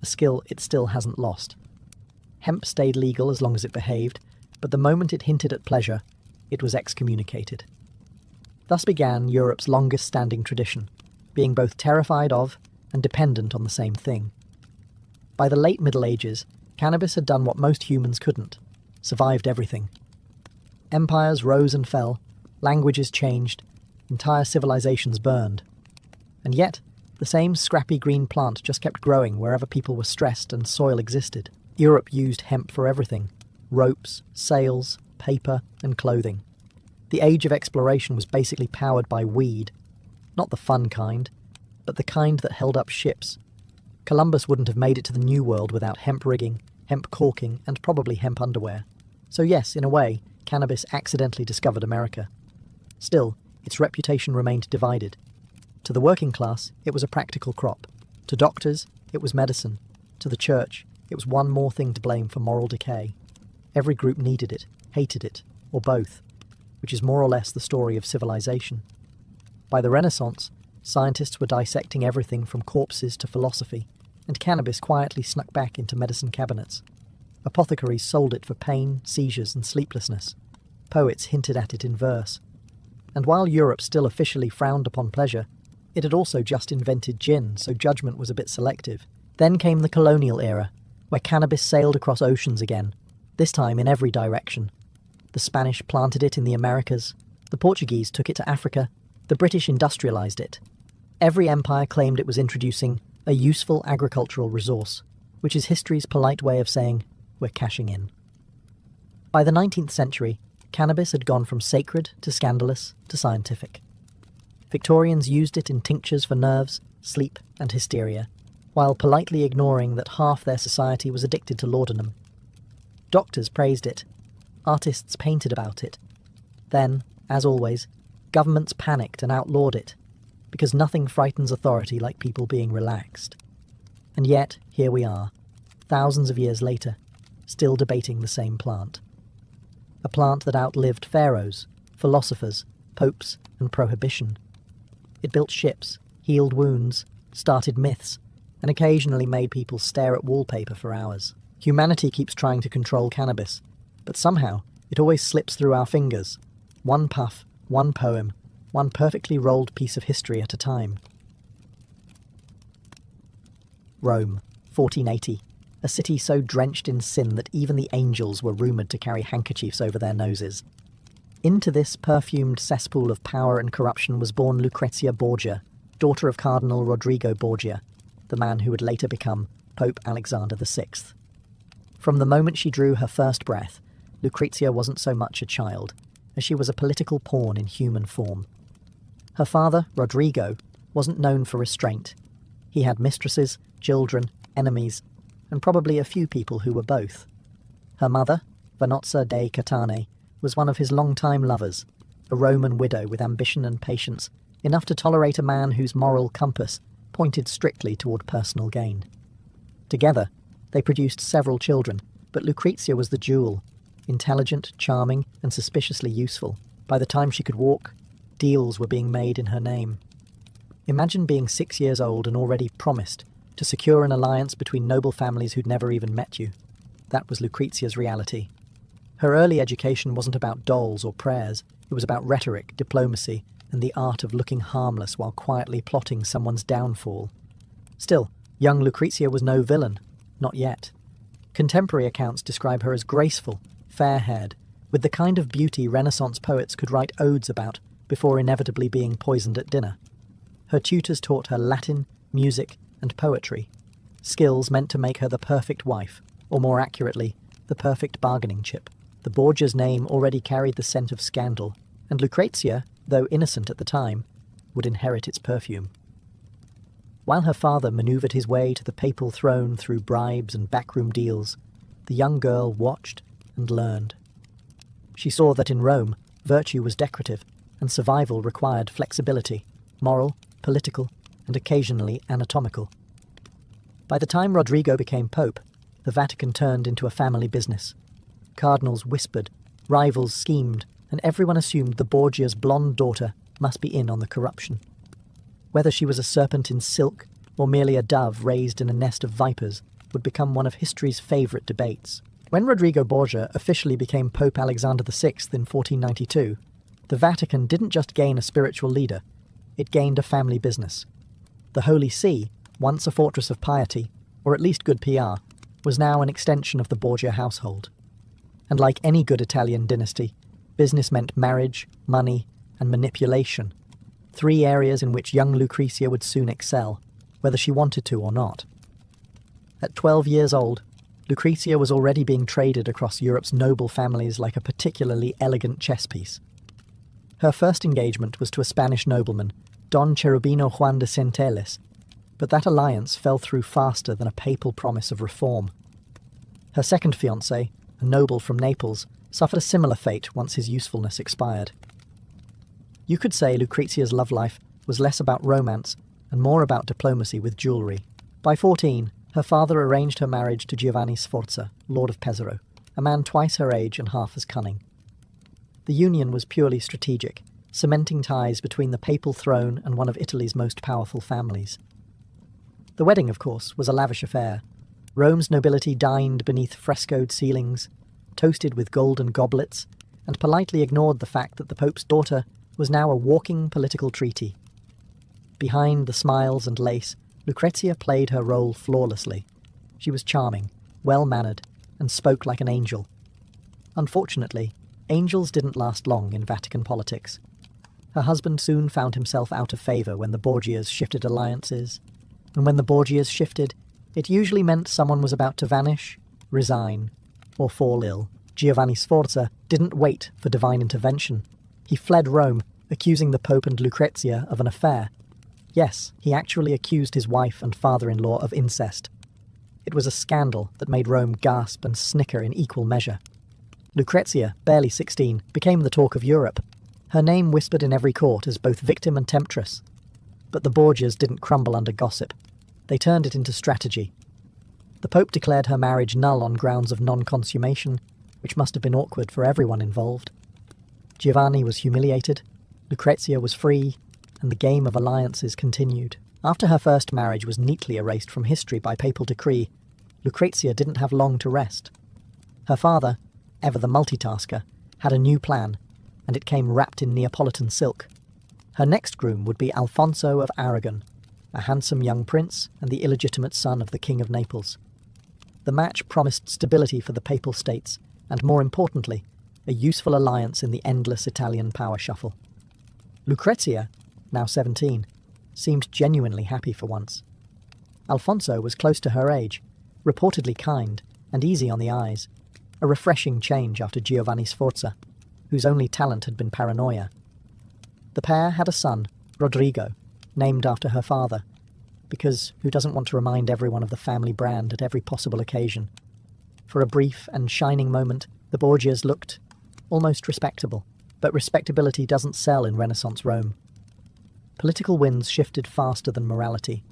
a skill it still hasn't lost. Hemp stayed legal as long as it behaved, but the moment it hinted at pleasure, it was excommunicated. Thus began Europe's longest-standing tradition, being both terrified of and dependent on the same thing. By the late Middle Ages, cannabis had done what most humans couldn't: survived everything. Empires rose and fell, languages changed, entire civilizations burned. And yet, the same scrappy green plant just kept growing wherever people were stressed and soil existed. Europe used hemp for everything: ropes, sails, paper, and clothing. The age of exploration was basically powered by weed. Not the fun kind, but the kind that held up ships. Columbus wouldn't have made it to the New World without hemp rigging, hemp caulking, and probably hemp underwear. So yes, in a way, cannabis accidentally discovered America. Still, its reputation remained divided. To the working class, it was a practical crop. To doctors, it was medicine. To the church, it was one more thing to blame for moral decay. Every group needed it, hated it, or both, which is more or less the story of civilization. By the Renaissance, scientists were dissecting everything from corpses to philosophy, and cannabis quietly snuck back into medicine cabinets. Apothecaries sold it for pain, seizures, and sleeplessness. Poets hinted at it in verse. And while Europe still officially frowned upon pleasure, it had also just invented gin, so judgment was a bit selective. Then came the colonial era, where cannabis sailed across oceans again, this time in every direction. The Spanish planted it in the Americas, the Portuguese took it to Africa, the British industrialized it. Every empire claimed it was introducing a useful agricultural resource, which is history's polite way of saying, we're cashing in. By the 19th century, cannabis had gone from sacred to scandalous to scientific. Victorians used it in tinctures for nerves, sleep, and hysteria, while politely ignoring that half their society was addicted to laudanum. Doctors praised it. Artists painted about it. Then, as always, governments panicked and outlawed it, because nothing frightens authority like people being relaxed. And yet, here we are, thousands of years later, still debating the same plant. A plant that outlived pharaohs, philosophers, popes, and prohibition. It built ships, healed wounds, started myths, and occasionally made people stare at wallpaper for hours. Humanity keeps trying to control cannabis, but somehow it always slips through our fingers. One puff, one poem, one perfectly rolled piece of history at a time. Rome, 1480, a city so drenched in sin that even the angels were rumoured to carry handkerchiefs over their noses. Into this perfumed cesspool of power and corruption was born Lucrezia Borgia, daughter of Cardinal Rodrigo Borgia, the man who would later become Pope Alexander VI. From the moment she drew her first breath, Lucrezia wasn't so much a child, as she was a political pawn in human form. Her father, Rodrigo, wasn't known for restraint. He had mistresses, children, enemies, and probably a few people who were both. Her mother, Vanozza dei Catane, was one of his long-time lovers, a Roman widow with ambition and patience, enough to tolerate a man whose moral compass pointed strictly toward personal gain. Together, they produced several children, but Lucrezia was the jewel, intelligent, charming, and suspiciously useful. By the time she could walk, deals were being made in her name. Imagine being 6 years old and already promised to secure an alliance between noble families who'd never even met you. That was Lucrezia's reality. Her early education wasn't about dolls or prayers. It was about rhetoric, diplomacy, and the art of looking harmless while quietly plotting someone's downfall. Still, young Lucrezia was no villain. Not yet. Contemporary accounts describe her as graceful, fair-haired, with the kind of beauty Renaissance poets could write odes about before inevitably being poisoned at dinner. Her tutors taught her Latin, music, and poetry, skills meant to make her the perfect wife, or more accurately, the perfect bargaining chip. The Borgia's name already carried the scent of scandal, and Lucrezia, though innocent at the time, would inherit its perfume. While her father manoeuvred his way to the papal throne through bribes and backroom deals, the young girl watched and learned. She saw that in Rome, virtue was decorative, and survival required flexibility, moral, political, and occasionally anatomical. By the time Rodrigo became pope, the Vatican turned into a family business. Cardinals whispered, rivals schemed, and everyone assumed the Borgia's blonde daughter must be in on the corruption. Whether she was a serpent in silk or merely a dove raised in a nest of vipers would become one of history's favourite debates. When Rodrigo Borgia officially became Pope Alexander VI in 1492, the Vatican didn't just gain a spiritual leader, it gained a family business. The Holy See, once a fortress of piety, or at least good PR, was now an extension of the Borgia household. And like any good Italian dynasty, business meant marriage, money, and manipulation, 3 areas in which young Lucrezia would soon excel, whether she wanted to or not. At 12 years old, Lucrezia was already being traded across Europe's noble families like a particularly elegant chess piece. Her first engagement was to a Spanish nobleman, Don Cherubino Juan de Centelles, but that alliance fell through faster than a papal promise of reform. Her second fiancé, a noble from Naples, suffered a similar fate once his usefulness expired. You could say Lucrezia's love life was less about romance and more about diplomacy with jewellery. By 14, her father arranged her marriage to Giovanni Sforza, Lord of Pesaro, a man twice her age and half as cunning. The union was purely strategic, cementing ties between the papal throne and one of Italy's most powerful families. The wedding, of course, was a lavish affair. Rome's nobility dined beneath frescoed ceilings, toasted with golden goblets, and politely ignored the fact that the Pope's daughter was now a walking political treaty. Behind the smiles and lace, Lucrezia played her role flawlessly. She was charming, well-mannered, and spoke like an angel. Unfortunately, angels didn't last long in Vatican politics. Her husband soon found himself out of favour when the Borgias shifted alliances, and when the Borgias shifted, it usually meant someone was about to vanish, resign, or fall ill. Giovanni Sforza didn't wait for divine intervention. He fled Rome, accusing the Pope and Lucrezia of an affair. Yes, he actually accused his wife and father-in-law of incest. It was a scandal that made Rome gasp and snicker in equal measure. Lucrezia, barely 16, became the talk of Europe. Her name whispered in every court as both victim and temptress. But the Borgias didn't crumble under gossip. They turned it into strategy. The Pope declared her marriage null on grounds of non-consummation, which must have been awkward for everyone involved. Giovanni was humiliated, Lucrezia was free, and the game of alliances continued. After her first marriage was neatly erased from history by papal decree, Lucrezia didn't have long to rest. Her father, ever the multitasker, had a new plan, and it came wrapped in Neapolitan silk. Her next groom would be Alfonso of Aragon, a handsome young prince and the illegitimate son of the King of Naples. The match promised stability for the Papal States, and more importantly, a useful alliance in the endless Italian power shuffle. Lucrezia, now 17, seemed genuinely happy for once. Alfonso was close to her age, reportedly kind and easy on the eyes, a refreshing change after Giovanni Sforza, whose only talent had been paranoia. The pair had a son, Rodrigo, named after her father, because who doesn't want to remind everyone of the family brand at every possible occasion? For a brief and shining moment, the Borgias looked almost respectable, but respectability doesn't sell in Renaissance Rome. Political winds shifted faster than morality,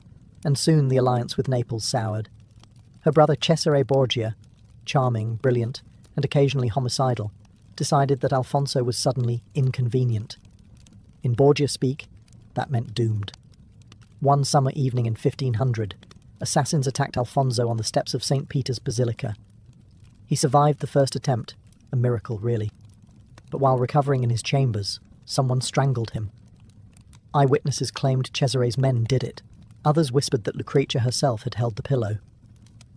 and soon the alliance with Naples soured. Her brother Cesare Borgia, charming, brilliant, and occasionally homicidal, decided that Alfonso was suddenly inconvenient. In Borgia speak, that meant doomed. One summer evening in 1500, assassins attacked Alfonso on the steps of St. Peter's Basilica. He survived the first attempt, a miracle really. But while recovering in his chambers, someone strangled him. Eyewitnesses claimed Cesare's men did it. Others whispered that Lucrezia herself had held the pillow.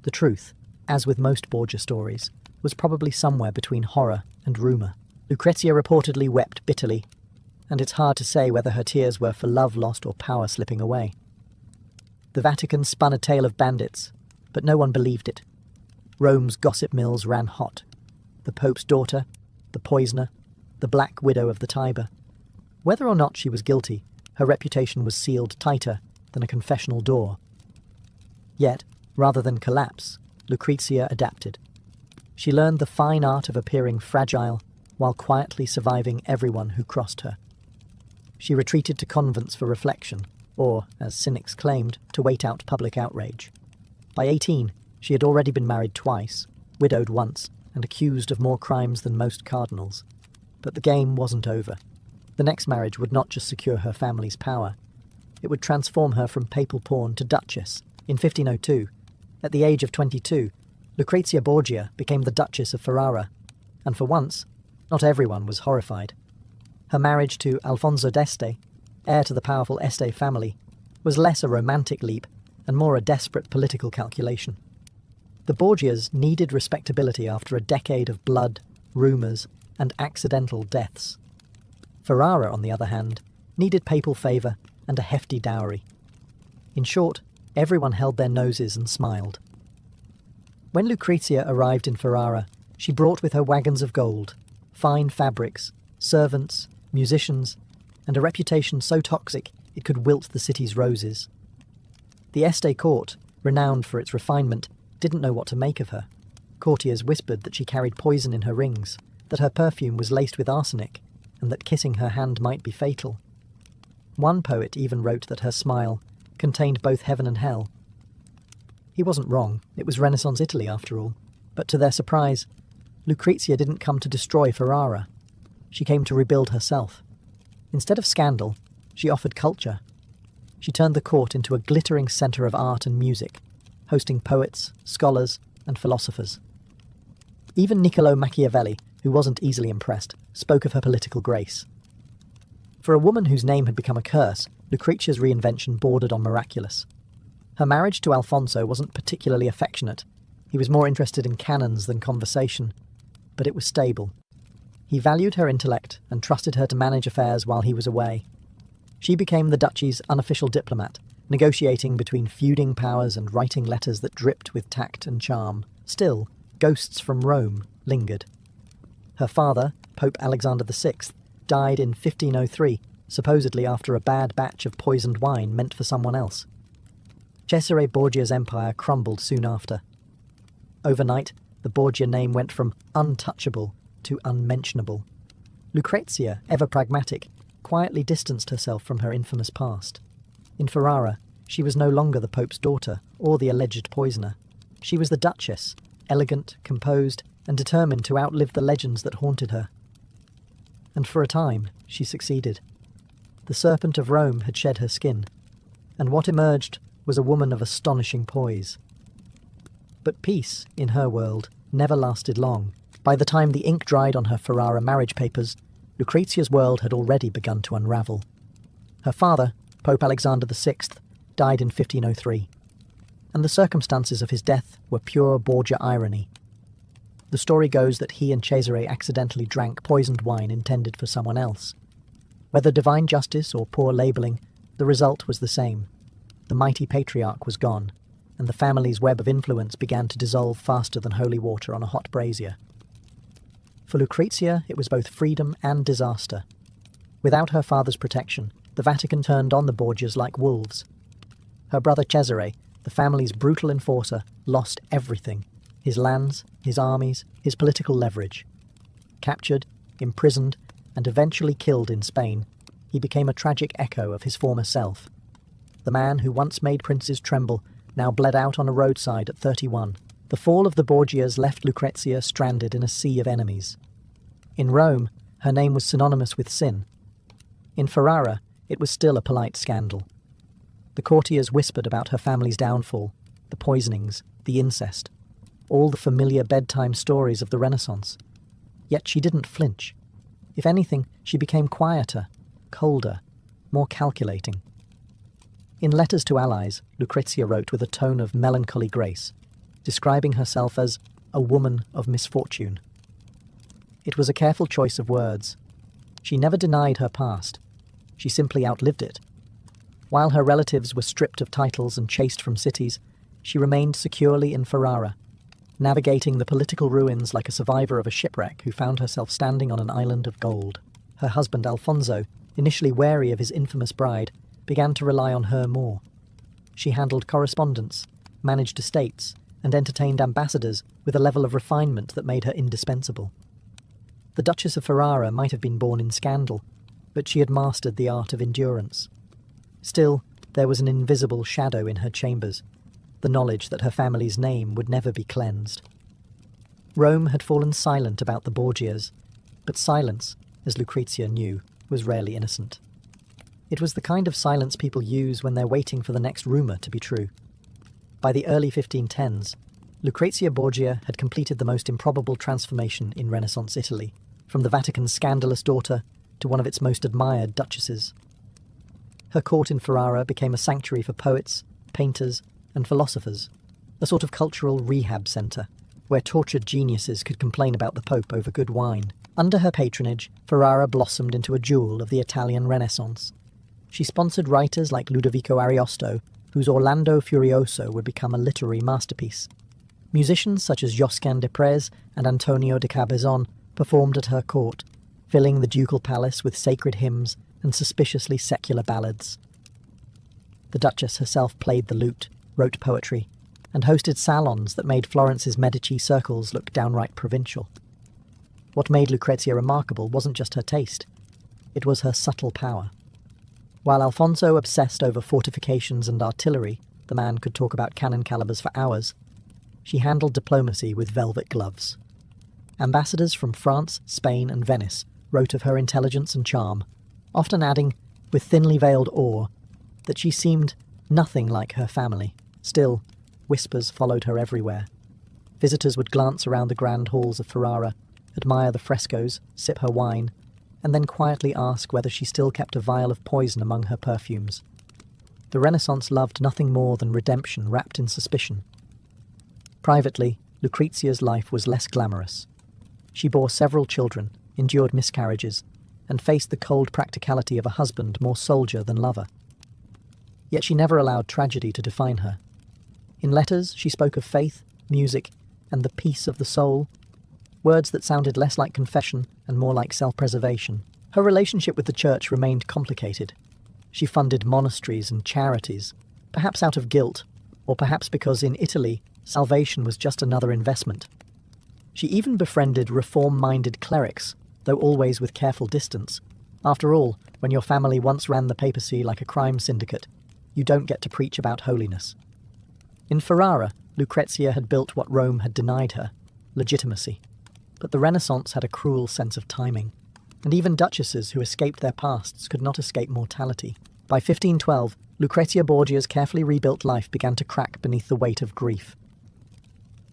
The truth, as with most Borgia stories, was probably somewhere between horror and rumour. Lucrezia reportedly wept bitterly, and it's hard to say whether her tears were for love lost or power slipping away. The Vatican spun a tale of bandits, but no one believed it. Rome's gossip mills ran hot. The Pope's daughter, the poisoner, the Black Widow of the Tiber. Whether or not she was guilty, her reputation was sealed tighter than a confessional door. Yet, rather than collapse, Lucrezia adapted. She learned the fine art of appearing fragile while quietly surviving everyone who crossed her. She retreated to convents for reflection, or, as cynics claimed, to wait out public outrage. By 18, she had already been married twice, widowed once, and accused of more crimes than most cardinals. But the game wasn't over. The next marriage would not just secure her family's power. It would transform her from papal pawn to duchess. In 1502, at the age of 22, Lucrezia Borgia became the Duchess of Ferrara, and for once, not everyone was horrified. Her marriage to Alfonso d'Este, heir to the powerful Este family, was less a romantic leap and more a desperate political calculation. The Borgias needed respectability after a decade of blood, rumours, and accidental deaths. Ferrara, on the other hand, needed papal favour and a hefty dowry. In short, everyone held their noses and smiled. When Lucrezia arrived in Ferrara, she brought with her wagons of gold, fine fabrics, servants, musicians, and a reputation so toxic it could wilt the city's roses. The Este court, renowned for its refinement, didn't know what to make of her. Courtiers whispered that she carried poison in her rings, that her perfume was laced with arsenic, and that kissing her hand might be fatal. One poet even wrote that her smile contained both heaven and hell. He wasn't wrong, it was Renaissance Italy after all, but to their surprise, Lucrezia didn't come to destroy Ferrara. She came to rebuild herself. Instead of scandal, she offered culture. She turned the court into a glittering centre of art and music, hosting poets, scholars, and philosophers. Even Niccolò Machiavelli, who wasn't easily impressed, spoke of her political grace. For a woman whose name had become a curse, Lucrezia's reinvention bordered on miraculous. Her marriage to Alfonso wasn't particularly affectionate. He was more interested in cannons than conversation, but it was stable. He valued her intellect and trusted her to manage affairs while he was away. She became the duchy's unofficial diplomat, negotiating between feuding powers and writing letters that dripped with tact and charm. Still, ghosts from Rome lingered. Her father, Pope Alexander VI, died in 1503, supposedly after a bad batch of poisoned wine meant for someone else. Cesare Borgia's empire crumbled soon after. Overnight, the Borgia name went from untouchable to unmentionable. Lucrezia, ever pragmatic, quietly distanced herself from her infamous past. In Ferrara, she was no longer the Pope's daughter or the alleged poisoner. She was the Duchess, elegant, composed, and determined to outlive the legends that haunted her. And for a time, she succeeded. The serpent of Rome had shed her skin, and what emerged was a woman of astonishing poise. But peace, in her world, never lasted long. By the time the ink dried on her Ferrara marriage papers, Lucrezia's world had already begun to unravel. Her father, Pope Alexander VI, died in 1503, and the circumstances of his death were pure Borgia irony. The story goes that he and Cesare accidentally drank poisoned wine intended for someone else. Whether divine justice or poor labelling, the result was the same. The mighty patriarch was gone, and the family's web of influence began to dissolve faster than holy water on a hot brazier. For Lucrezia, it was both freedom and disaster. Without her father's protection, the Vatican turned on the Borgias like wolves. Her brother Cesare, the family's brutal enforcer, lost everything: his lands, his armies, his political leverage. Captured, imprisoned, and eventually killed in Spain, he became a tragic echo of his former self. The man who once made princes tremble now bled out on a roadside at 31. The fall of the Borgias left Lucrezia stranded in a sea of enemies. In Rome, her name was synonymous with sin. In Ferrara, it was still a polite scandal. The courtiers whispered about her family's downfall, the poisonings, the incest, all the familiar bedtime stories of the Renaissance. Yet she didn't flinch. If anything, she became quieter, colder, more calculating. In Letters to Allies, Lucrezia wrote with a tone of melancholy grace, describing herself as a woman of misfortune. It was a careful choice of words. She never denied her past. She simply outlived it. While her relatives were stripped of titles and chased from cities, she remained securely in Ferrara, navigating the political ruins like a survivor of a shipwreck who found herself standing on an island of gold. Her husband Alfonso, initially wary of his infamous bride, began to rely on her more. She handled correspondence, managed estates, and entertained ambassadors with a level of refinement that made her indispensable. The Duchess of Ferrara might have been born in scandal, but she had mastered the art of endurance. Still, there was an invisible shadow in her chambers, the knowledge that her family's name would never be cleansed. Rome had fallen silent about the Borgias, but silence, as Lucrezia knew, was rarely innocent. It was the kind of silence people use when they're waiting for the next rumour to be true. By the early 1510s, Lucrezia Borgia had completed the most improbable transformation in Renaissance Italy, from the Vatican's scandalous daughter to one of its most admired duchesses. Her court in Ferrara became a sanctuary for poets, painters, and philosophers, a sort of cultural rehab centre, where tortured geniuses could complain about the Pope over good wine. Under her patronage, Ferrara blossomed into a jewel of the Italian Renaissance. She sponsored writers like Ludovico Ariosto, whose Orlando Furioso would become a literary masterpiece. Musicians such as Josquin des Prez and Antonio de Cabezon performed at her court, filling the ducal palace with sacred hymns and suspiciously secular ballads. The Duchess herself played the lute, wrote poetry, and hosted salons that made Florence's Medici circles look downright provincial. What made Lucrezia remarkable wasn't just her taste, it was her subtle power. While Alfonso obsessed over fortifications and artillery, the man could talk about cannon calibers for hours, she handled diplomacy with velvet gloves. Ambassadors from France, Spain, and Venice wrote of her intelligence and charm, often adding, with thinly veiled awe, that she seemed nothing like her family. Still, whispers followed her everywhere. Visitors would glance around the grand halls of Ferrara, admire the frescoes, sip her wine, and then quietly ask whether she still kept a vial of poison among her perfumes. The Renaissance loved nothing more than redemption wrapped in suspicion. Privately, Lucrezia's life was less glamorous. She bore several children, endured miscarriages, and faced the cold practicality of a husband more soldier than lover. Yet she never allowed tragedy to define her. In letters, she spoke of faith, music, and the peace of the soul, words that sounded less like confession and more like self-preservation. Her relationship with the church remained complicated. She funded monasteries and charities, perhaps out of guilt, or perhaps because in Italy, salvation was just another investment. She even befriended reform-minded clerics, though always with careful distance. After all, when your family once ran the papacy like a crime syndicate, you don't get to preach about holiness. In Ferrara, Lucrezia had built what Rome had denied her, legitimacy. But the Renaissance had a cruel sense of timing, and even duchesses who escaped their pasts could not escape mortality. By 1512, Lucrezia Borgia's carefully rebuilt life began to crack beneath the weight of grief.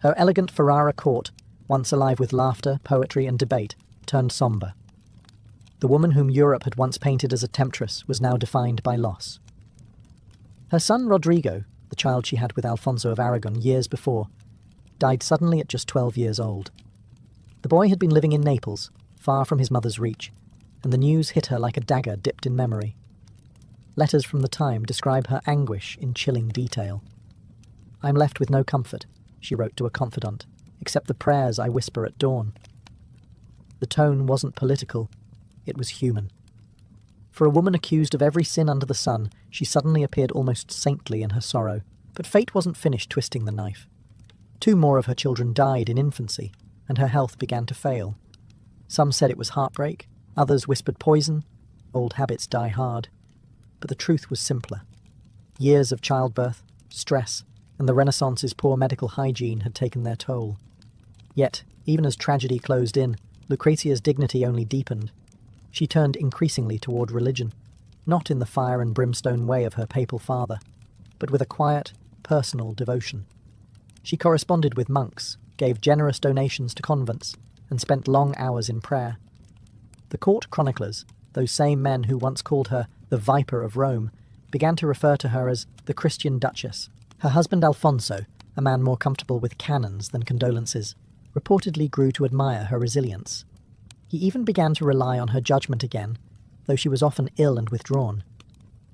Her elegant Ferrara court, once alive with laughter, poetry, and debate, turned sombre. The woman whom Europe had once painted as a temptress was now defined by loss. Her son Rodrigo, the child she had with Alfonso of Aragon years before, died suddenly at just 12 years old. The boy had been living in Naples, far from his mother's reach, and the news hit her like a dagger dipped in memory. Letters from the time describe her anguish in chilling detail. "I'm left with no comfort," she wrote to a confidant, "except the prayers I whisper at dawn." The tone wasn't political, it was human. For a woman accused of every sin under the sun, she suddenly appeared almost saintly in her sorrow. But fate wasn't finished twisting the knife. 2 more of her children died in infancy, and her health began to fail. Some said it was heartbreak, others whispered poison. Old habits die hard. But the truth was simpler. Years of childbirth, stress, and the Renaissance's poor medical hygiene had taken their toll. Yet, even as tragedy closed in, Lucrezia's dignity only deepened. She turned increasingly toward religion, not in the fire and brimstone way of her papal father, but with a quiet, personal devotion. She corresponded with monks, gave generous donations to convents, and spent long hours in prayer. The court chroniclers, those same men who once called her the Viper of Rome, began to refer to her as the Christian Duchess. Her husband Alfonso, a man more comfortable with cannons than condolences, reportedly grew to admire her resilience. He even began to rely on her judgment again, though she was often ill and withdrawn.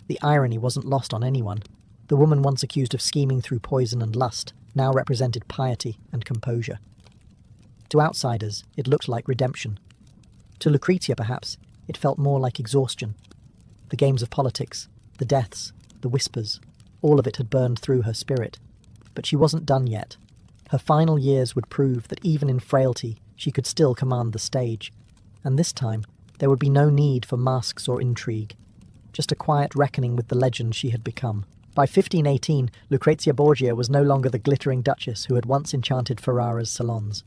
The irony wasn't lost on anyone. The woman once accused of scheming through poison and lust now represented piety and composure. To outsiders, it looked like redemption. To Lucrezia, perhaps, it felt more like exhaustion. The games of politics, the deaths, the whispers, all of it had burned through her spirit. But she wasn't done yet. Her final years would prove that even in frailty, she could still command the stage. And this time, there would be no need for masks or intrigue, just a quiet reckoning with the legend she had become. By 1518, Lucrezia Borgia was no longer the glittering duchess who had once enchanted Ferrara's salons.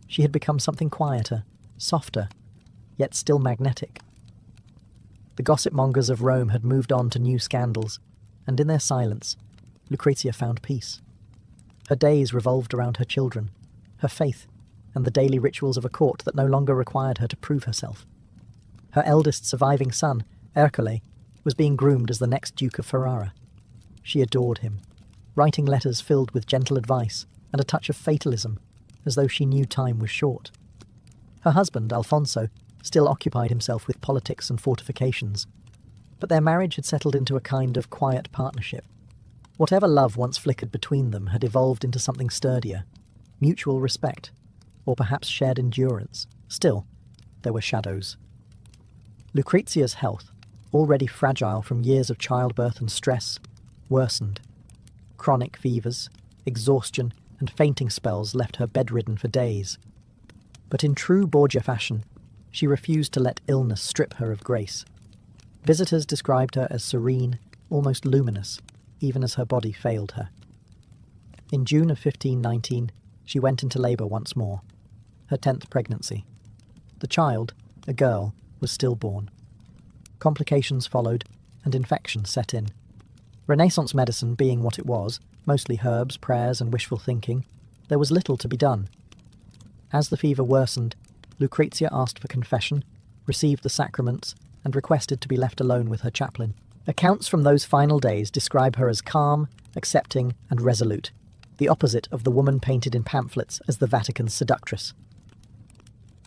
She had become something quieter, softer, yet still magnetic. The gossip mongers of Rome had moved on to new scandals, and in their silence, Lucrezia found peace. Her days revolved around her children, her faith, and the daily rituals of a court that no longer required her to prove herself. Her eldest surviving son, Ercole, was being groomed as the next Duke of Ferrara. She adored him, writing letters filled with gentle advice and a touch of fatalism, as though she knew time was short. Her husband, Alfonso, still occupied himself with politics and fortifications, but their marriage had settled into a kind of quiet partnership. Whatever love once flickered between them had evolved into something sturdier, mutual respect, or perhaps shared endurance. Still, there were shadows. Lucrezia's health, already fragile from years of childbirth and stress, worsened. Chronic fevers, exhaustion, and fainting spells left her bedridden for days. But in true Borgia fashion, she refused to let illness strip her of grace. Visitors described her as serene, almost luminous, even as her body failed her. In June of 1519, she went into labour once more, her 10th pregnancy. The child, a girl, was stillborn. Complications followed, and infection set in. Renaissance medicine being what it was, mostly herbs, prayers, and wishful thinking, there was little to be done. As the fever worsened, Lucrezia asked for confession, received the sacraments, and requested to be left alone with her chaplain. Accounts from those final days describe her as calm, accepting, and resolute, the opposite of the woman painted in pamphlets as the Vatican's seductress.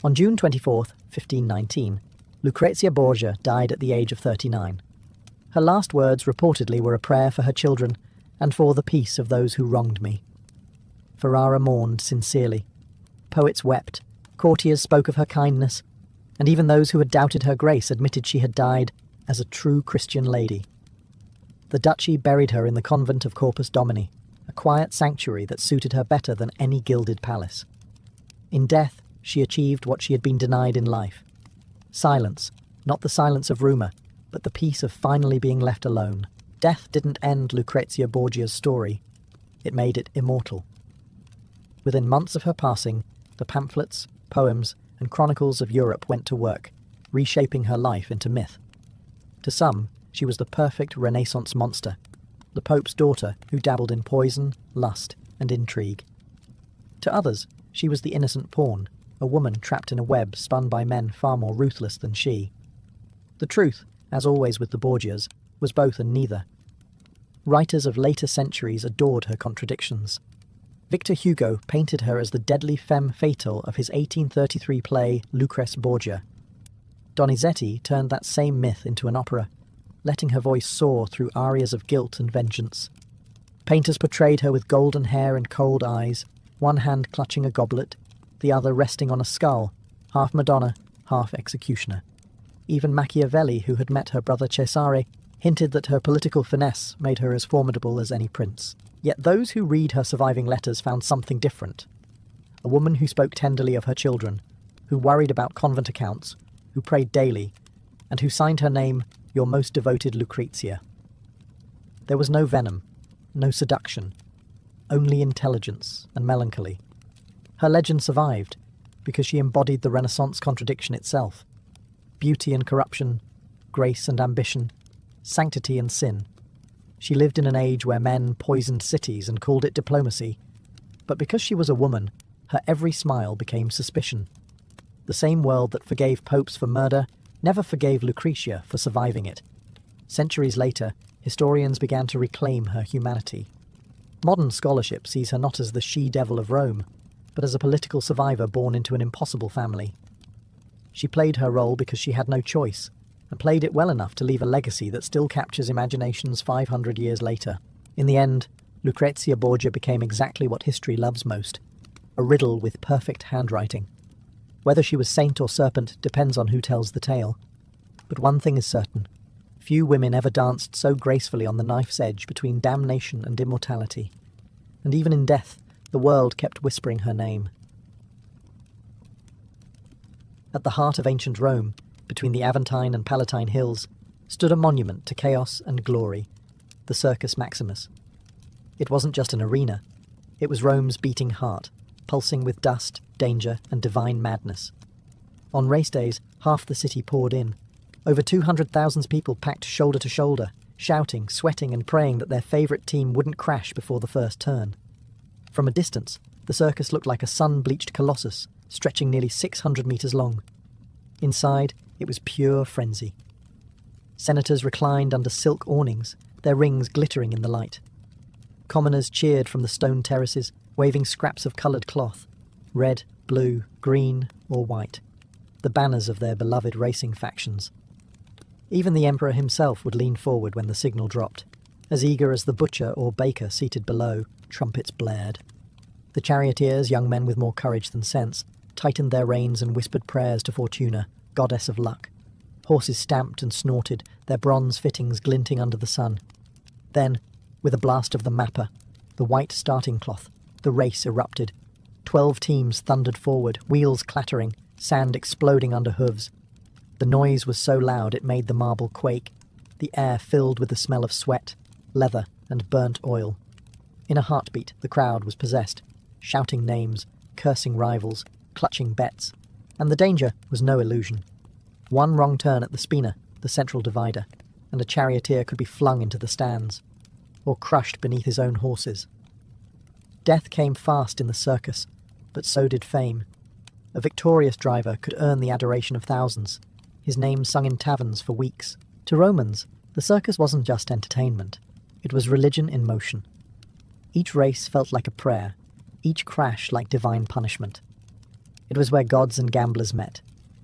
On June 24th, 1519, Lucrezia Borgia died at the age of 39. Her last words reportedly were a prayer for her children and for the peace of those who wronged me. Ferrara mourned sincerely. Poets wept, courtiers spoke of her kindness, and even those who had doubted her grace admitted she had died as a true Christian lady. The duchy buried her in the convent of Corpus Domini, a quiet sanctuary that suited her better than any gilded palace. In death, she achieved what she had been denied in life. Silence, not the silence of rumour, but the peace of finally being left alone. Death didn't end Lucrezia Borgia's story. It made it immortal. Within months of her passing, the pamphlets, poems, and chronicles of Europe went to work, reshaping her life into myth. To some, she was the perfect Renaissance monster, the Pope's daughter who dabbled in poison, lust, and intrigue. To others, she was the innocent pawn, a woman trapped in a web spun by men far more ruthless than she. The truth, as always with the Borgias, was both and neither. Writers of later centuries adored her contradictions. Victor Hugo painted her as the deadly femme fatale of his 1833 play Lucrece Borgia. Donizetti turned that same myth into an opera, letting her voice soar through arias of guilt and vengeance. Painters portrayed her with golden hair and cold eyes, one hand clutching a goblet, the other resting on a skull, half Madonna, half executioner. Even Machiavelli, who had met her brother Cesare, hinted that her political finesse made her as formidable as any prince. Yet those who read her surviving letters found something different. A woman who spoke tenderly of her children, who worried about convent accounts, who prayed daily, and who signed her name, Your Most Devoted Lucrezia. There was no venom, no seduction, only intelligence and melancholy. Her legend survived because she embodied the Renaissance contradiction itself. Beauty and corruption, grace and ambition, sanctity and sin. She lived in an age where men poisoned cities and called it diplomacy, but because she was a woman, her every smile became suspicion. The same world that forgave popes for murder never forgave Lucretia for surviving it. Centuries later, historians began to reclaim her humanity. Modern scholarship sees her not as the she-devil of Rome, but as a political survivor born into an impossible family. She played her role because she had no choice, and played it well enough to leave a legacy that still captures imaginations 500 years later. In the end, Lucrezia Borgia became exactly what history loves most, a riddle with perfect handwriting. Whether she was saint or serpent depends on who tells the tale. But one thing is certain, few women ever danced so gracefully on the knife's edge between damnation and immortality. And even in death, the world kept whispering her name. At the heart of ancient Rome, between the Aventine and Palatine hills, stood a monument to chaos and glory, the Circus Maximus. It wasn't just an arena, it was Rome's beating heart, pulsing with dust, danger, and divine madness. On race days, half the city poured in. Over 200,000 people packed shoulder to shoulder, shouting, sweating, and praying that their favourite team wouldn't crash before the first turn. From a distance, the circus looked like a sun-bleached colossus, stretching nearly 600 metres long. Inside, it was pure frenzy. Senators reclined under silk awnings, their rings glittering in the light. Commoners cheered from the stone terraces, waving scraps of coloured cloth, red, blue, green, or white, the banners of their beloved racing factions. Even the emperor himself would lean forward when the signal dropped. As eager as the butcher or baker seated below, trumpets blared. The charioteers, young men with more courage than sense, tightened their reins and whispered prayers to Fortuna, goddess of luck. Horses stamped and snorted, their bronze fittings glinting under the sun. Then, with a blast of the mapper, the white starting cloth, the race erupted. 12 teams thundered forward, wheels clattering, sand exploding under hooves. The noise was so loud it made the marble quake, the air filled with the smell of sweat, leather, and burnt oil. In a heartbeat, the crowd was possessed, shouting names, cursing rivals, clutching bets. And the danger was no illusion. One wrong turn at the spina, the central divider, and a charioteer could be flung into the stands, or crushed beneath his own horses. Death came fast in the circus, but so did fame. A victorious driver could earn the adoration of thousands, his name sung in taverns for weeks. To Romans, the circus wasn't just entertainment, it was religion in motion. Each race felt like a prayer, each crash like divine punishment. It was where gods and gamblers met,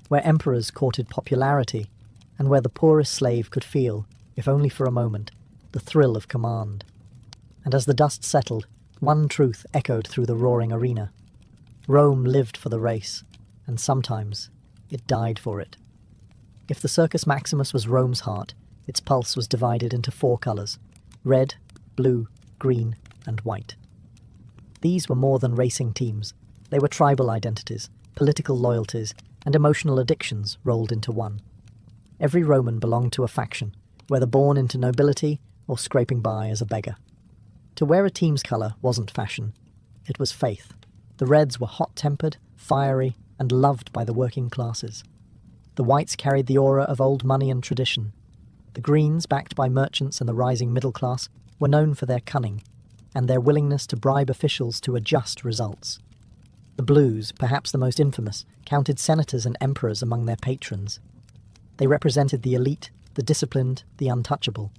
where emperors courted popularity, and where the poorest slave could feel, if only for a moment, the thrill of command. And as the dust settled, one truth echoed through the roaring arena. Rome lived for the race, and sometimes it died for it. If the Circus Maximus was Rome's heart, its pulse was divided into 4 colours: red, blue, green, and white. These were more than racing teams. They were tribal identities, political loyalties, and emotional addictions rolled into one. Every Roman belonged to a faction, whether born into nobility or scraping by as a beggar. To wear a team's colour wasn't fashion, it was faith. The Reds were hot-tempered, fiery, and loved by the working classes. The Whites carried the aura of old money and tradition. The Greens, backed by merchants and the rising middle class, were known for their cunning, and their willingness to bribe officials to adjust results. The Blues, perhaps the most infamous, counted senators and emperors among their patrons. They represented the elite, the disciplined, the untouchable.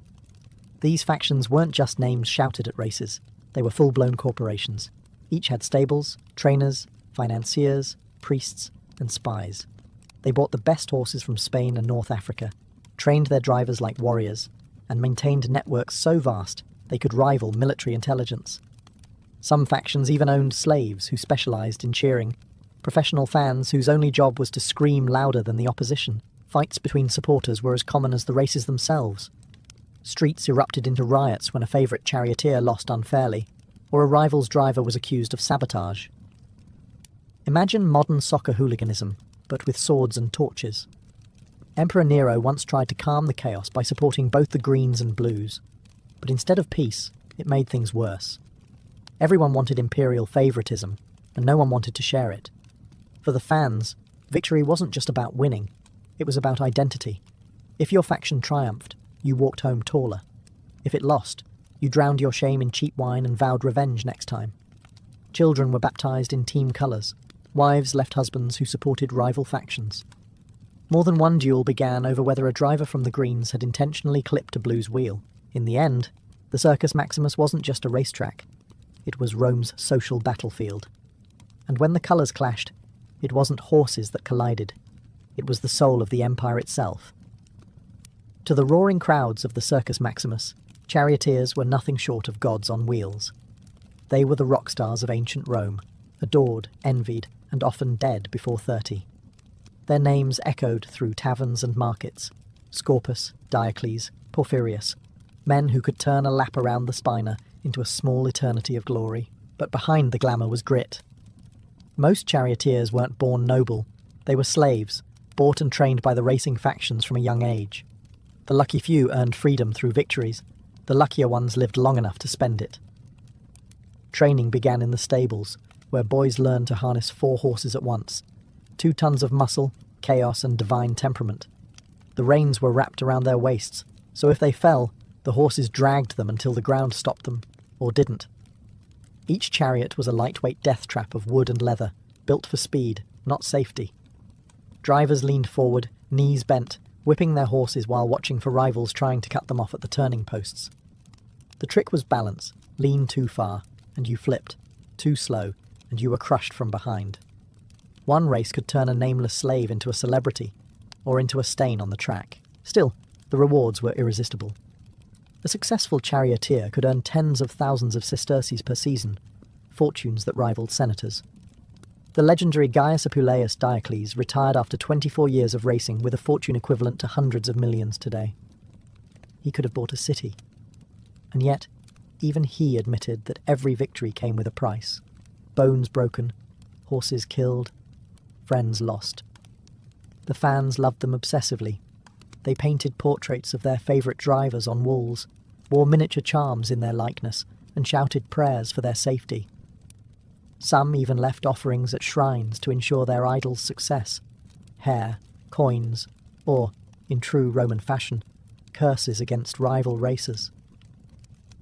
These factions weren't just names shouted at races, they were full-blown corporations. Each had stables, trainers, financiers, priests, and spies. They bought the best horses from Spain and North Africa, trained their drivers like warriors, and maintained networks so vast they could rival military intelligence. Some factions even owned slaves who specialized in cheering, professional fans whose only job was to scream louder than the opposition. Fights between supporters were as common as the races themselves. Streets erupted into riots when a favourite charioteer lost unfairly, or a rival's driver was accused of sabotage. Imagine modern soccer hooliganism, but with swords and torches. Emperor Nero once tried to calm the chaos by supporting both the Greens and Blues, but instead of peace, it made things worse. Everyone wanted imperial favouritism, and no one wanted to share it. For the fans, victory wasn't just about winning, it was about identity. If your faction triumphed, you walked home taller. If it lost, you drowned your shame in cheap wine and vowed revenge next time. Children were baptised in team colours. Wives left husbands who supported rival factions. More than one duel began over whether a driver from the Greens had intentionally clipped a Blue's wheel. In the end, the Circus Maximus wasn't just a racetrack. It was Rome's social battlefield. And when the colours clashed, it wasn't horses that collided. It was the soul of the empire itself. To the roaring crowds of the Circus Maximus, charioteers were nothing short of gods on wheels. They were the rock stars of ancient Rome, adored, envied, and often dead before 30. Their names echoed through taverns and markets: Scorpus, Diocles, Porphyrius, men who could turn a lap around the Spina into a small eternity of glory. But behind the glamour was grit. Most charioteers weren't born noble. They were slaves, bought and trained by the racing factions from a young age. The lucky few earned freedom through victories. The luckier ones lived long enough to spend it. Training began in the stables, where boys learned to harness 4 horses at once. 2 tons of muscle, chaos, and divine temperament. The reins were wrapped around their waists, so if they fell, the horses dragged them until the ground stopped them, or didn't. Each chariot was a lightweight death trap of wood and leather, built for speed, not safety. Drivers leaned forward, knees bent, whipping their horses while watching for rivals trying to cut them off at the turning posts. The trick was balance: lean too far, and you flipped; too slow, and you were crushed from behind. One race could turn a nameless slave into a celebrity, or into a stain on the track. Still, the rewards were irresistible. A successful charioteer could earn tens of thousands of sesterces per season, fortunes that rivaled senators. The legendary Gaius Apuleius Diocles retired after 24 years of racing with a fortune equivalent to hundreds of millions today. He could have bought a city. And yet, even he admitted that every victory came with a price. Bones broken, horses killed, friends lost. The fans loved them obsessively. They painted portraits of their favourite drivers on walls, wore miniature charms in their likeness, and shouted prayers for their safety. Some even left offerings at shrines to ensure their idol's success: hair, coins, or, in true Roman fashion, curses against rival racers.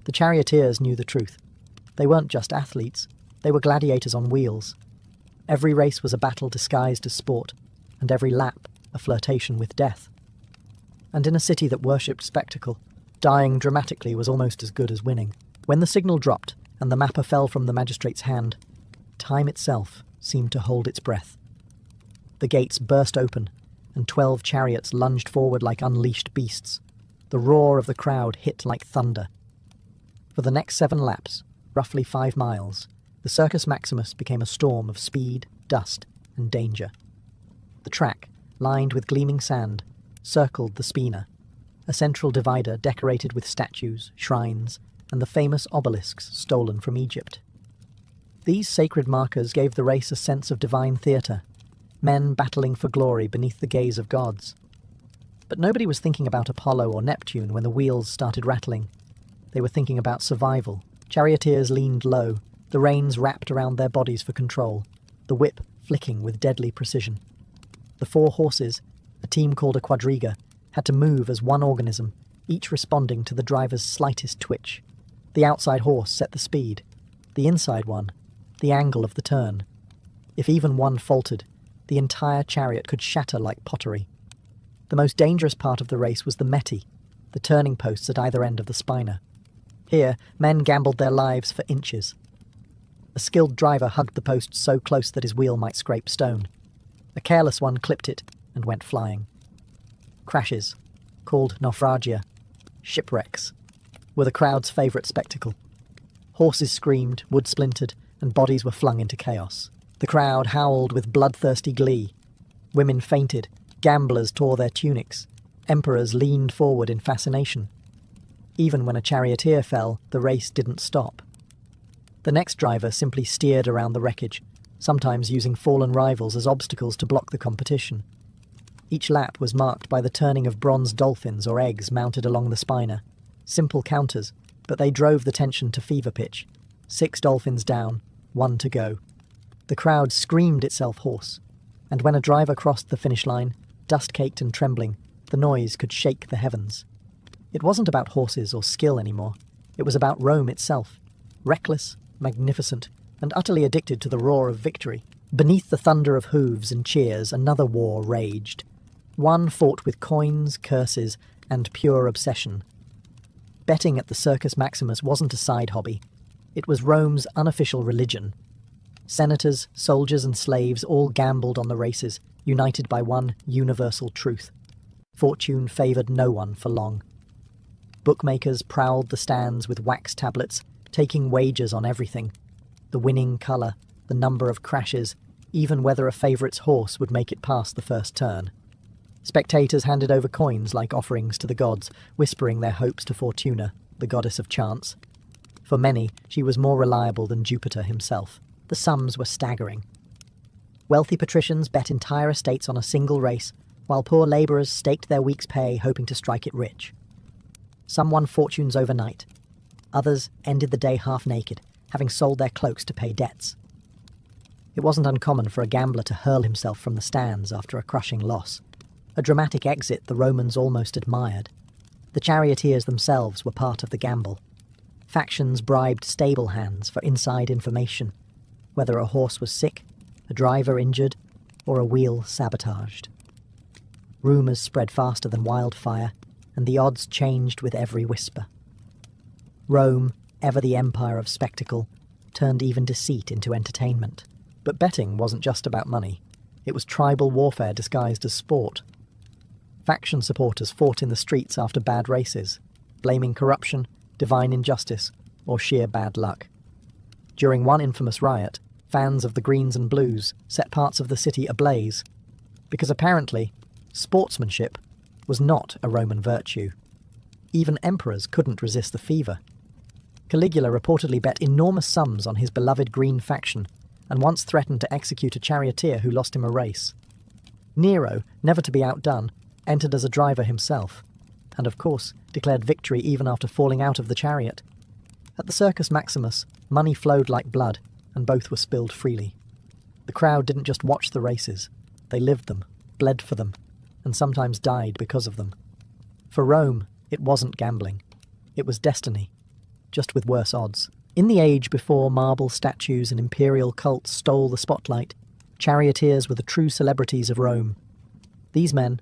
The charioteers knew the truth. They weren't just athletes, they were gladiators on wheels. Every race was a battle disguised as sport, and every lap a flirtation with death. And in a city that worshipped spectacle, dying dramatically was almost as good as winning. When the signal dropped and the mapper fell from the magistrate's hand, time itself seemed to hold its breath. The gates burst open, and 12 chariots lunged forward like unleashed beasts. The roar of the crowd hit like thunder. For the next 7 laps, roughly 5 miles, the Circus Maximus became a storm of speed, dust, and danger. The track, lined with gleaming sand, circled the Spina, a central divider decorated with statues, shrines, and the famous obelisks stolen from Egypt. These sacred markers gave the race a sense of divine theatre, men battling for glory beneath the gaze of gods. But nobody was thinking about Apollo or Neptune when the wheels started rattling. They were thinking about survival. Charioteers leaned low, the reins wrapped around their bodies for control, the whip flicking with deadly precision. The 4 horses, a team called a quadriga, had to move as one organism, each responding to the driver's slightest twitch. The outside horse set the speed, the inside one, the angle of the turn. If even one faltered, the entire chariot could shatter like pottery. The most dangerous part of the race was the meti, the turning posts at either end of the spina. Here, men gambled their lives for inches. A skilled driver hugged the post so close that his wheel might scrape stone. A careless one clipped it and went flying. Crashes, called naufragia, shipwrecks, were the crowd's favourite spectacle. Horses screamed, wood splintered, and bodies were flung into chaos. The crowd howled with bloodthirsty glee. Women fainted, gamblers tore their tunics, emperors leaned forward in fascination. Even when a charioteer fell, the race didn't stop. The next driver simply steered around the wreckage, sometimes using fallen rivals as obstacles to block the competition. Each lap was marked by the turning of bronze dolphins or eggs mounted along the spina. Simple counters, but they drove the tension to fever pitch. 6 dolphins down, 1 to go. The crowd screamed itself hoarse, and when a driver crossed the finish line, dust-caked and trembling, the noise could shake the heavens. It wasn't about horses or skill anymore. It was about Rome itself, reckless, magnificent, and utterly addicted to the roar of victory. Beneath the thunder of hooves and cheers, another war raged. One fought with coins, curses, and pure obsession. Betting at the Circus Maximus wasn't a side hobby. It was Rome's unofficial religion. Senators, soldiers, and slaves all gambled on the races, united by one universal truth. Fortune favoured no one for long. Bookmakers prowled the stands with wax tablets, taking wagers on everything. The winning colour, the number of crashes, even whether a favourite's horse would make it past the first turn. Spectators handed over coins like offerings to the gods, whispering their hopes to Fortuna, the goddess of chance. For many, she was more reliable than Jupiter himself. The sums were staggering. Wealthy patricians bet entire estates on a single race, while poor labourers staked their week's pay hoping to strike it rich. Some won fortunes overnight. Others ended the day half naked, having sold their cloaks to pay debts. It wasn't uncommon for a gambler to hurl himself from the stands after a crushing loss. A dramatic exit the Romans almost admired. The charioteers themselves were part of the gamble. Factions bribed stable hands for inside information, whether a horse was sick, a driver injured, or a wheel sabotaged. Rumours spread faster than wildfire, and the odds changed with every whisper. Rome, ever the empire of spectacle, turned even deceit into entertainment. But betting wasn't just about money. It was tribal warfare disguised as sport. Faction supporters fought in the streets after bad races, blaming corruption, divine injustice, or sheer bad luck. During one infamous riot, fans of the Greens and Blues set parts of the city ablaze, because apparently, sportsmanship was not a Roman virtue. Even emperors couldn't resist the fever. Caligula reportedly bet enormous sums on his beloved Green faction, and once threatened to execute a charioteer who lost him a race. Nero, never to be outdone, entered as a driver himself, and of course declared victory even after falling out of the chariot. At the Circus Maximus, money flowed like blood, and both were spilled freely. The crowd didn't just watch the races, they lived them, bled for them, and sometimes died because of them. For Rome, it wasn't gambling. It was destiny, just with worse odds. In the age before marble statues and imperial cults stole the spotlight, charioteers were the true celebrities of Rome. These men,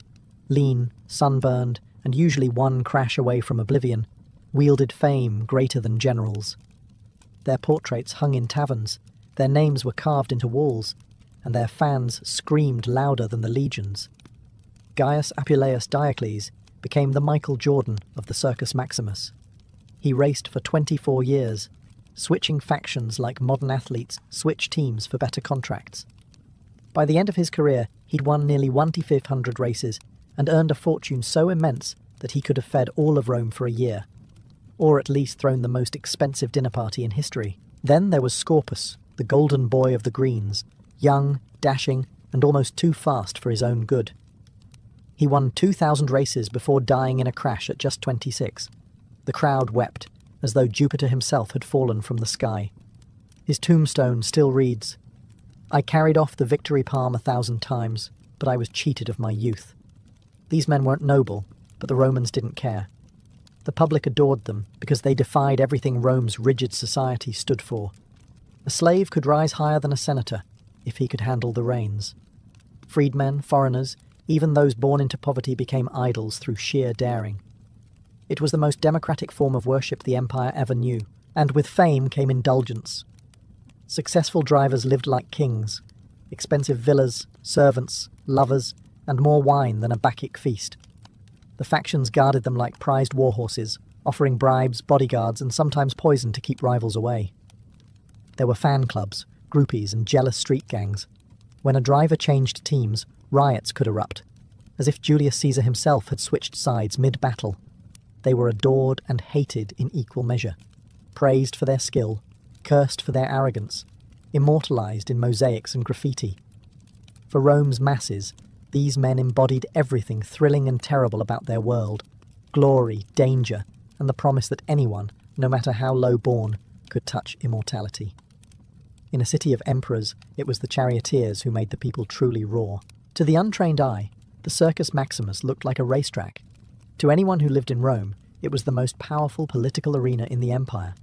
lean, sunburned, and usually one crash away from oblivion, wielded fame greater than generals. Their portraits hung in taverns, their names were carved into walls, and their fans screamed louder than the legions. Gaius Apuleius Diocles became the Michael Jordan of the Circus Maximus. He raced for 24 years, switching factions like modern athletes switch teams for better contracts. By the end of his career, he'd won nearly 1/500 races and earned a fortune so immense that he could have fed all of Rome for a year, or at least thrown the most expensive dinner party in history. Then there was Scorpus, the golden boy of the Greens, young, dashing, and almost too fast for his own good. He won 2,000 races before dying in a crash at just 26. The crowd wept, as though Jupiter himself had fallen from the sky. His tombstone still reads, "I carried off the victory palm 1,000 times, but I was cheated of my youth." These men weren't noble, but the Romans didn't care. The public adored them because they defied everything Rome's rigid society stood for. A slave could rise higher than a senator if he could handle the reins. Freedmen, foreigners, even those born into poverty became idols through sheer daring. It was the most democratic form of worship the empire ever knew, and with fame came indulgence. Successful drivers lived like kings, expensive villas, servants, lovers, and more wine than a Bacchic feast. The factions guarded them like prized warhorses, offering bribes, bodyguards, and sometimes poison to keep rivals away. There were fan clubs, groupies, and jealous street gangs. When a driver changed teams, riots could erupt, as if Julius Caesar himself had switched sides mid-battle. They were adored and hated in equal measure, praised for their skill, cursed for their arrogance, immortalized in mosaics and graffiti. For Rome's masses, these men embodied everything thrilling and terrible about their world: glory, danger, and the promise that anyone, no matter how low-born, could touch immortality. In a city of emperors, it was the charioteers who made the people truly roar. To the untrained eye, the Circus Maximus looked like a racetrack. To anyone who lived in Rome, it was the most powerful political arena in the empire.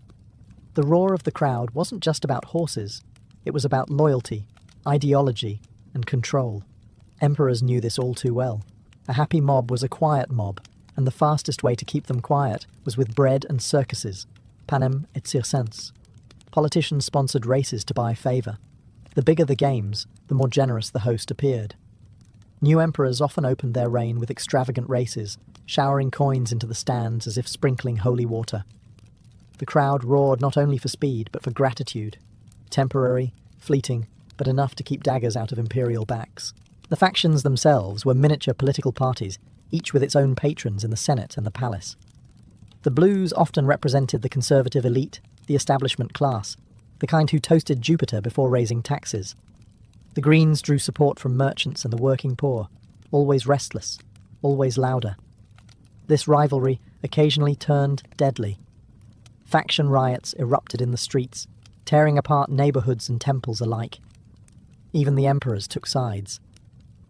The roar of the crowd wasn't just about horses. It was about loyalty, ideology, and control. Emperors knew this all too well. A happy mob was a quiet mob, and the fastest way to keep them quiet was with bread and circuses, panem et circenses. Politicians sponsored races to buy favour. The bigger the games, the more generous the host appeared. New emperors often opened their reign with extravagant races, showering coins into the stands as if sprinkling holy water. The crowd roared not only for speed, but for gratitude. Temporary, fleeting, but enough to keep daggers out of imperial backs. The factions themselves were miniature political parties, each with its own patrons in the Senate and the palace. The Blues often represented the conservative elite, the establishment class, the kind who toasted Jupiter before raising taxes. The Greens drew support from merchants and the working poor, always restless, always louder. This rivalry occasionally turned deadly. Faction riots erupted in the streets, tearing apart neighbourhoods and temples alike. Even the emperors took sides.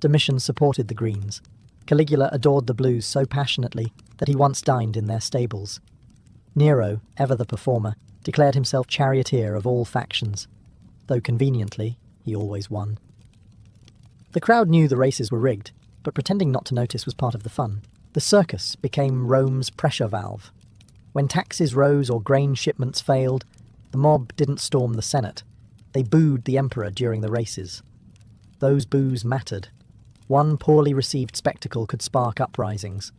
Domitian supported the Greens. Caligula adored the Blues so passionately that he once dined in their stables. Nero, ever the performer, declared himself charioteer of all factions, though conveniently he always won. The crowd knew the races were rigged, but pretending not to notice was part of the fun. The circus became Rome's pressure valve. When taxes rose or grain shipments failed, the mob didn't storm the Senate. They booed the emperor during the races. Those boos mattered. One poorly received spectacle could spark uprisings.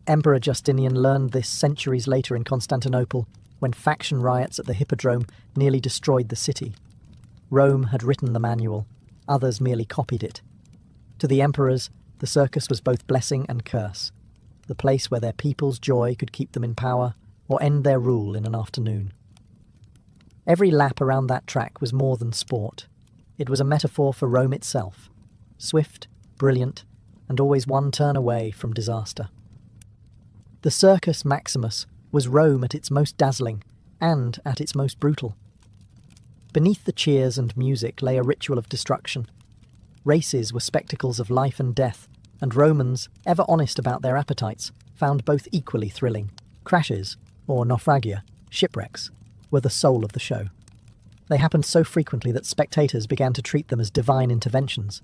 Emperor Justinian learned this centuries later in Constantinople, when faction riots at the Hippodrome nearly destroyed the city. Rome had written the manual, others merely copied it. To the emperors, the circus was both blessing and curse, the place where their people's joy could keep them in power or end their rule in an afternoon. Every lap around that track was more than sport. It was a metaphor for Rome itself, swift, brilliant, and always one turn away from disaster. The Circus Maximus was Rome at its most dazzling and at its most brutal. Beneath the cheers and music lay a ritual of destruction. Races were spectacles of life and death, and Romans, ever honest about their appetites, found both equally thrilling. Crashes, or naufragia, shipwrecks, were the soul of the show. They happened so frequently that spectators began to treat them as divine interventions.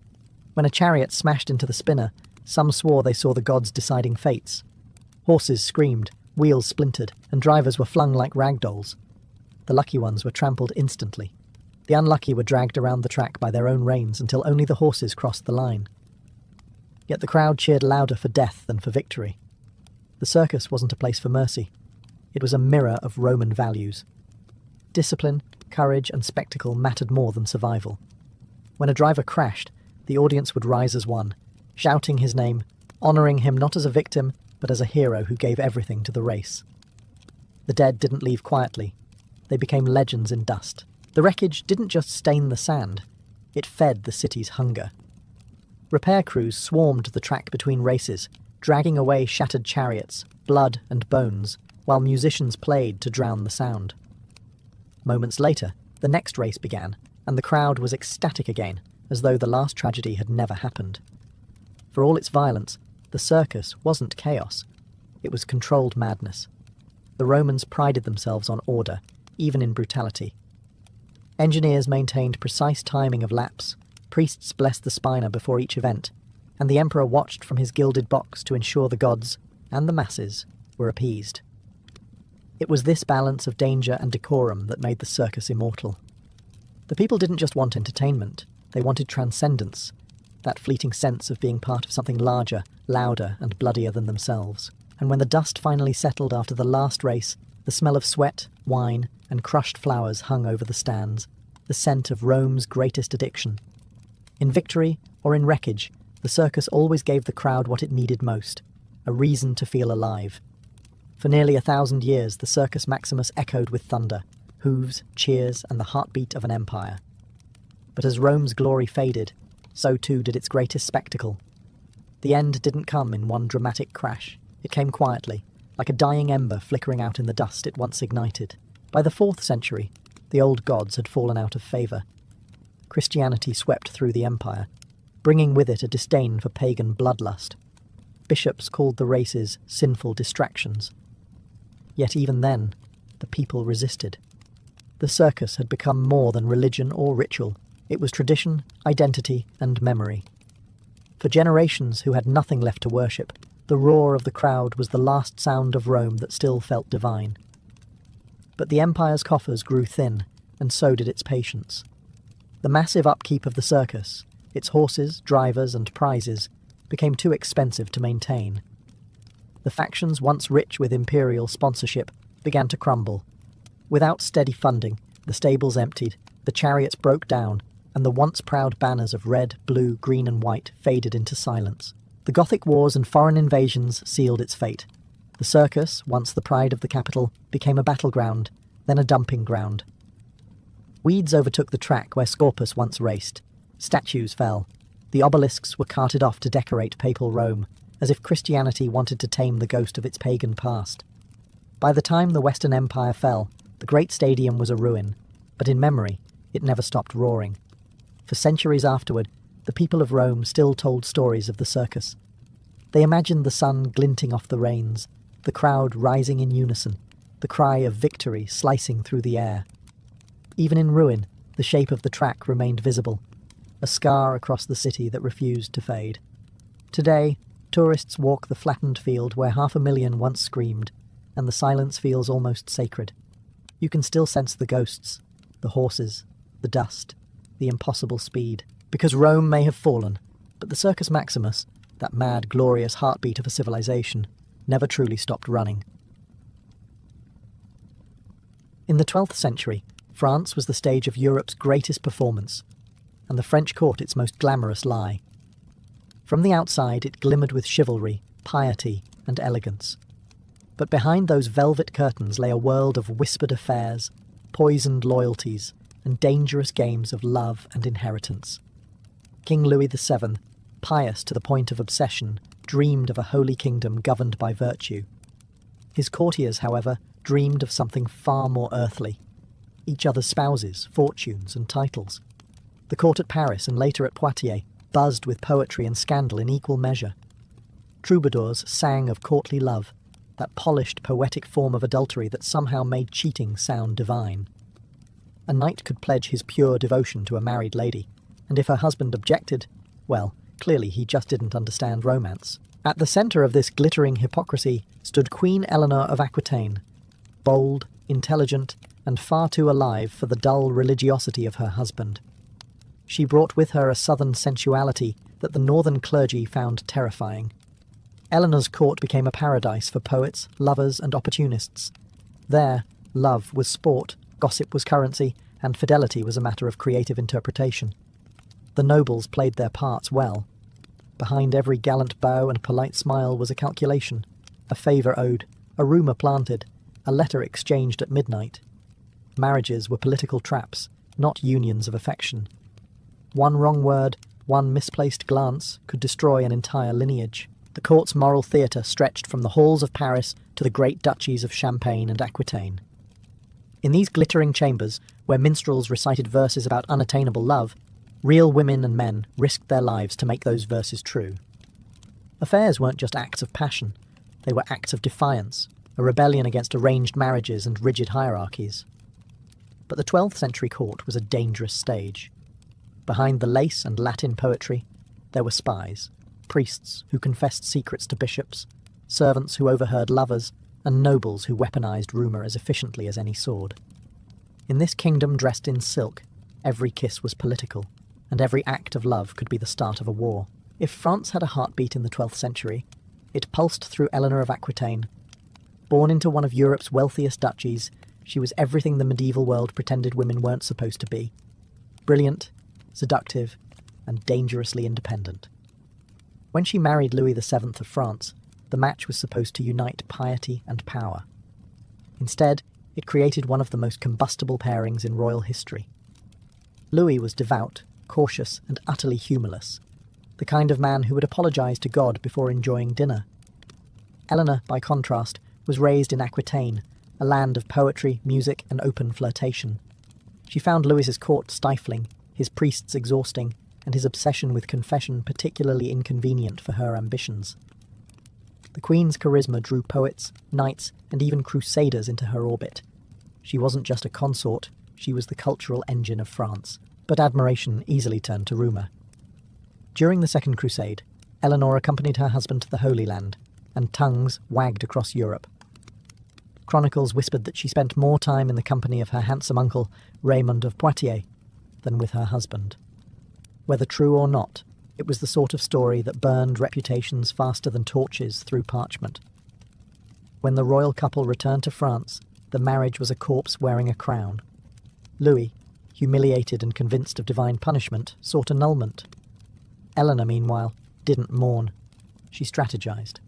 When a chariot smashed into the spinner, some swore they saw the gods deciding fates. Horses screamed, wheels splintered, and drivers were flung like rag dolls. The lucky ones were trampled instantly. The unlucky were dragged around the track by their own reins until only the horses crossed the line. Yet the crowd cheered louder for death than for victory. The circus wasn't a place for mercy. It was a mirror of Roman values. Discipline, courage, and spectacle mattered more than survival. When a driver crashed, the audience would rise as one, shouting his name, honouring him not as a victim, but as a hero who gave everything to the race. The dead didn't leave quietly. They became legends in dust. The wreckage didn't just stain the sand, it fed the city's hunger. Repair crews swarmed the track between races, dragging away shattered chariots, blood and bones, while musicians played to drown the sound. Moments later, the next race began, and the crowd was ecstatic again, as though the last tragedy had never happened. For all its violence, the circus wasn't chaos. It was controlled madness. The Romans prided themselves on order, even in brutality. Engineers maintained precise timing of laps, priests blessed the spina before each event, and the emperor watched from his gilded box to ensure the gods, and the masses, were appeased. It was this balance of danger and decorum that made the circus immortal. The people didn't just want entertainment, they wanted transcendence, that fleeting sense of being part of something larger, louder, and bloodier than themselves. And when the dust finally settled after the last race, the smell of sweat, wine, and crushed flowers hung over the stands, the scent of Rome's greatest addiction. In victory or in wreckage, the circus always gave the crowd what it needed most, a reason to feel alive. For nearly 1,000 years, the Circus Maximus echoed with thunder, hooves, cheers, and the heartbeat of an empire. But as Rome's glory faded, so too did its greatest spectacle. The end didn't come in one dramatic crash. It came quietly, like a dying ember flickering out in the dust it once ignited. By the 4th century, the old gods had fallen out of favour. Christianity swept through the empire, bringing with it a disdain for pagan bloodlust. Bishops called the races sinful distractions. Yet even then, the people resisted. The circus had become more than religion or ritual. It was tradition, identity, and memory. For generations who had nothing left to worship, the roar of the crowd was the last sound of Rome that still felt divine. But the empire's coffers grew thin, and so did its patience. The massive upkeep of the circus, its horses, drivers, and prizes, became too expensive to maintain. The factions once rich with imperial sponsorship began to crumble. Without steady funding, the stables emptied, the chariots broke down, and the once proud banners of red, blue, green, and white faded into silence. The Gothic wars and foreign invasions sealed its fate. The circus, once the pride of the capital, became a battleground, then a dumping ground. Weeds overtook the track where Scorpus once raced. Statues fell. The obelisks were carted off to decorate papal Rome, as if Christianity wanted to tame the ghost of its pagan past. By the time the Western Empire fell, the great stadium was a ruin, but in memory, it never stopped roaring. For centuries afterward, the people of Rome still told stories of the circus. They imagined the sun glinting off the reins, the crowd rising in unison, the cry of victory slicing through the air. Even in ruin, the shape of the track remained visible, a scar across the city that refused to fade. Today, tourists walk the flattened field where 500,000 once screamed, and the silence feels almost sacred. You can still sense the ghosts, the horses, the dust, the impossible speed. Because Rome may have fallen, but the Circus Maximus, that mad, glorious heartbeat of a civilization, never truly stopped running. In the 12th century, France was the stage of Europe's greatest performance, and the French court its most glamorous lie. From the outside, it glimmered with chivalry, piety, and elegance. But behind those velvet curtains lay a world of whispered affairs, poisoned loyalties, and dangerous games of love and inheritance. King Louis VII, pious to the point of obsession, dreamed of a holy kingdom governed by virtue. His courtiers, however, dreamed of something far more earthly, each other's spouses, fortunes, and titles. The court at Paris and later at Poitiers buzzed with poetry and scandal in equal measure. Troubadours sang of courtly love, that polished, poetic form of adultery that somehow made cheating sound divine. A knight could pledge his pure devotion to a married lady, and if her husband objected, well, clearly he just didn't understand romance. At the centre of this glittering hypocrisy stood Queen Eleanor of Aquitaine, bold, intelligent, and far too alive for the dull religiosity of her husband. She brought with her a southern sensuality that the northern clergy found terrifying. Eleanor's court became a paradise for poets, lovers, and opportunists. There, love was sport, gossip was currency, and fidelity was a matter of creative interpretation. The nobles played their parts well. Behind every gallant bow and polite smile was a calculation, a favour owed, a rumour planted, a letter exchanged at midnight. Marriages were political traps, not unions of affection. One wrong word, one misplaced glance could destroy an entire lineage. The court's moral theatre stretched from the halls of Paris to the great duchies of Champagne and Aquitaine. In these glittering chambers, where minstrels recited verses about unattainable love, real women and men risked their lives to make those verses true. Affairs weren't just acts of passion, they were acts of defiance, a rebellion against arranged marriages and rigid hierarchies. But the 12th century court was a dangerous stage. Behind the lace and Latin poetry, there were spies, priests who confessed secrets to bishops, servants who overheard lovers, and nobles who weaponized rumour as efficiently as any sword. In this kingdom dressed in silk, every kiss was political, and every act of love could be the start of a war. If France had a heartbeat in the 12th century, it pulsed through Eleanor of Aquitaine. Born into one of Europe's wealthiest duchies, she was everything the medieval world pretended women weren't supposed to be. Brilliant, seductive, and dangerously independent. When she married Louis VII of France, the match was supposed to unite piety and power. Instead, it created one of the most combustible pairings in royal history. Louis was devout, cautious, and utterly humorless, the kind of man who would apologise to God before enjoying dinner. Eleanor, by contrast, was raised in Aquitaine, a land of poetry, music, and open flirtation. She found Louis's court stifling, his priests exhausting, and his obsession with confession particularly inconvenient for her ambitions. The Queen's charisma drew poets, knights, and even crusaders into her orbit. She wasn't just a consort, she was the cultural engine of France, but admiration easily turned to rumour. During the Second Crusade, Eleanor accompanied her husband to the Holy Land, and tongues wagged across Europe. Chronicles whispered that she spent more time in the company of her handsome uncle, Raymond of Poitiers, than with her husband. Whether true or not, it was the sort of story that burned reputations faster than torches through parchment. When the royal couple returned to France, the marriage was a corpse wearing a crown. Louis, humiliated and convinced of divine punishment, sought annulment. Eleanor, meanwhile, didn't mourn. She strategized.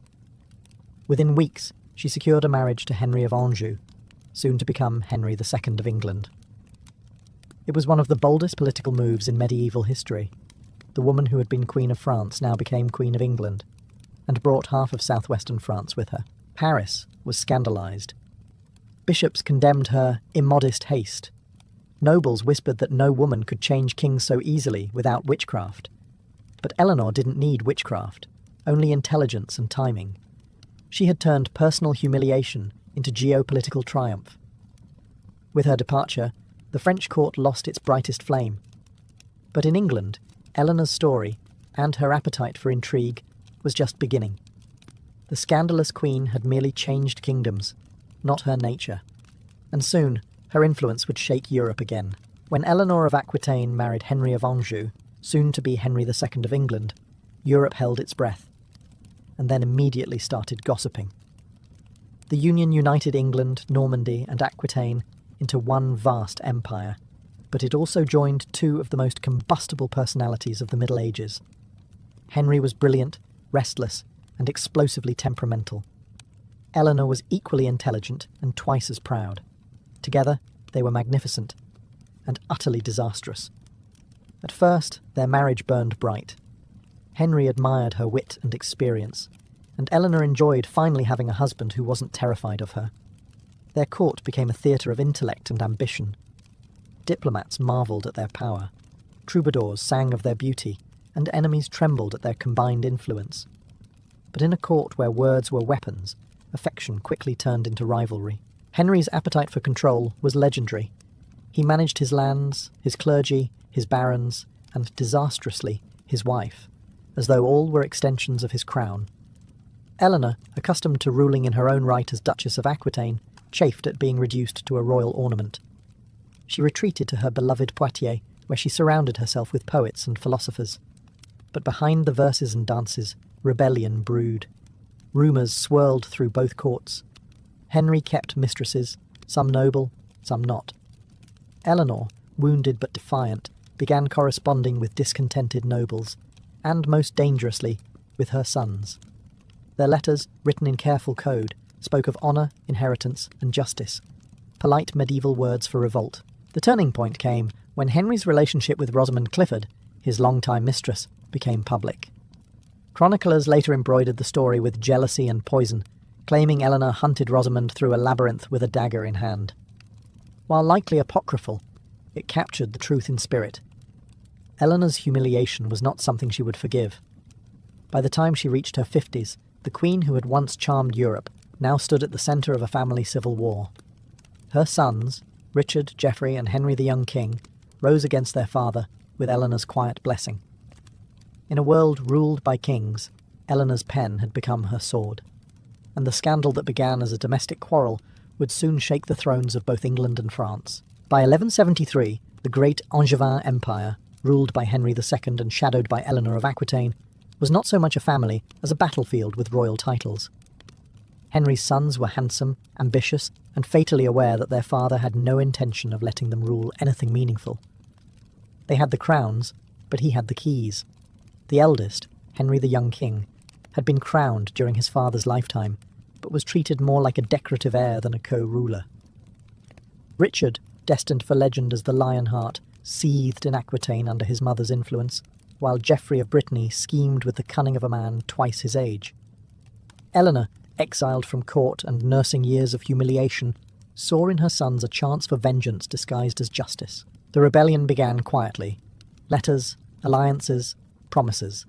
Within weeks, she secured a marriage to Henry of Anjou, soon to become Henry II of England. It was one of the boldest political moves in medieval history. The woman who had been Queen of France now became Queen of England, and brought half of southwestern France with her. Paris was scandalized. Bishops condemned her immodest haste. Nobles whispered that no woman could change kings so easily without witchcraft. But Eleanor didn't need witchcraft, only intelligence and timing. She had turned personal humiliation into geopolitical triumph. With her departure, the French court lost its brightest flame. But in England, Eleanor's story, and her appetite for intrigue, was just beginning. The scandalous queen had merely changed kingdoms, not her nature. And soon, her influence would shake Europe again. When Eleanor of Aquitaine married Henry of Anjou, soon to be Henry II of England, Europe held its breath, and then immediately started gossiping. The union united England, Normandy, and Aquitaine into one vast empire, but it also joined two of the most combustible personalities of the Middle Ages. Henry was brilliant, restless, and explosively temperamental. Eleanor was equally intelligent and twice as proud. Together, they were magnificent and utterly disastrous. At first, their marriage burned bright. Henry admired her wit and experience, and Eleanor enjoyed finally having a husband who wasn't terrified of her. Their court became a theatre of intellect and ambition. Diplomats marvelled at their power. Troubadours sang of their beauty, and enemies trembled at their combined influence. But in a court where words were weapons, affection quickly turned into rivalry. Henry's appetite for control was legendary. He managed his lands, his clergy, his barons, and, disastrously, his wife, as though all were extensions of his crown. Eleanor, accustomed to ruling in her own right as Duchess of Aquitaine, chafed at being reduced to a royal ornament. She retreated to her beloved Poitiers, where she surrounded herself with poets and philosophers. But behind the verses and dances, rebellion brewed. Rumours swirled through both courts. Henry kept mistresses, some noble, some not. Eleanor, wounded but defiant, began corresponding with discontented nobles, and most dangerously, with her sons. Their letters, written in careful code, spoke of honour, inheritance, and justice, polite medieval words for revolt. The turning point came when Henry's relationship with Rosamund Clifford, his longtime mistress, became public. Chroniclers later embroidered the story with jealousy and poison, claiming Eleanor hunted Rosamund through a labyrinth with a dagger in hand. While likely apocryphal, it captured the truth in spirit. Eleanor's humiliation was not something she would forgive. By the time she reached her 50s, the queen who had once charmed Europe now stood at the centre of a family civil war. Her sons, Richard, Geoffrey, and Henry the young king, rose against their father with Eleanor's quiet blessing. In a world ruled by kings, Eleanor's pen had become her sword. and the scandal that began as a domestic quarrel would soon shake the thrones of both England and France. By 1173, the great Angevin Empire, ruled by Henry II and shadowed by Eleanor of Aquitaine, was not so much a family as a battlefield with royal titles. Henry's sons were handsome, ambitious, and fatally aware that their father had no intention of letting them rule anything meaningful. They had the crowns, but he had the keys. The eldest, Henry the young king, had been crowned during his father's lifetime, but was treated more like a decorative heir than a co-ruler. Richard, destined for legend as the Lionheart, seethed in Aquitaine under his mother's influence, while Geoffrey of Brittany schemed with the cunning of a man twice his age. Eleanor, exiled from court and nursing years of humiliation, saw in her sons a chance for vengeance disguised as justice. The rebellion began quietly. Letters, alliances, promises.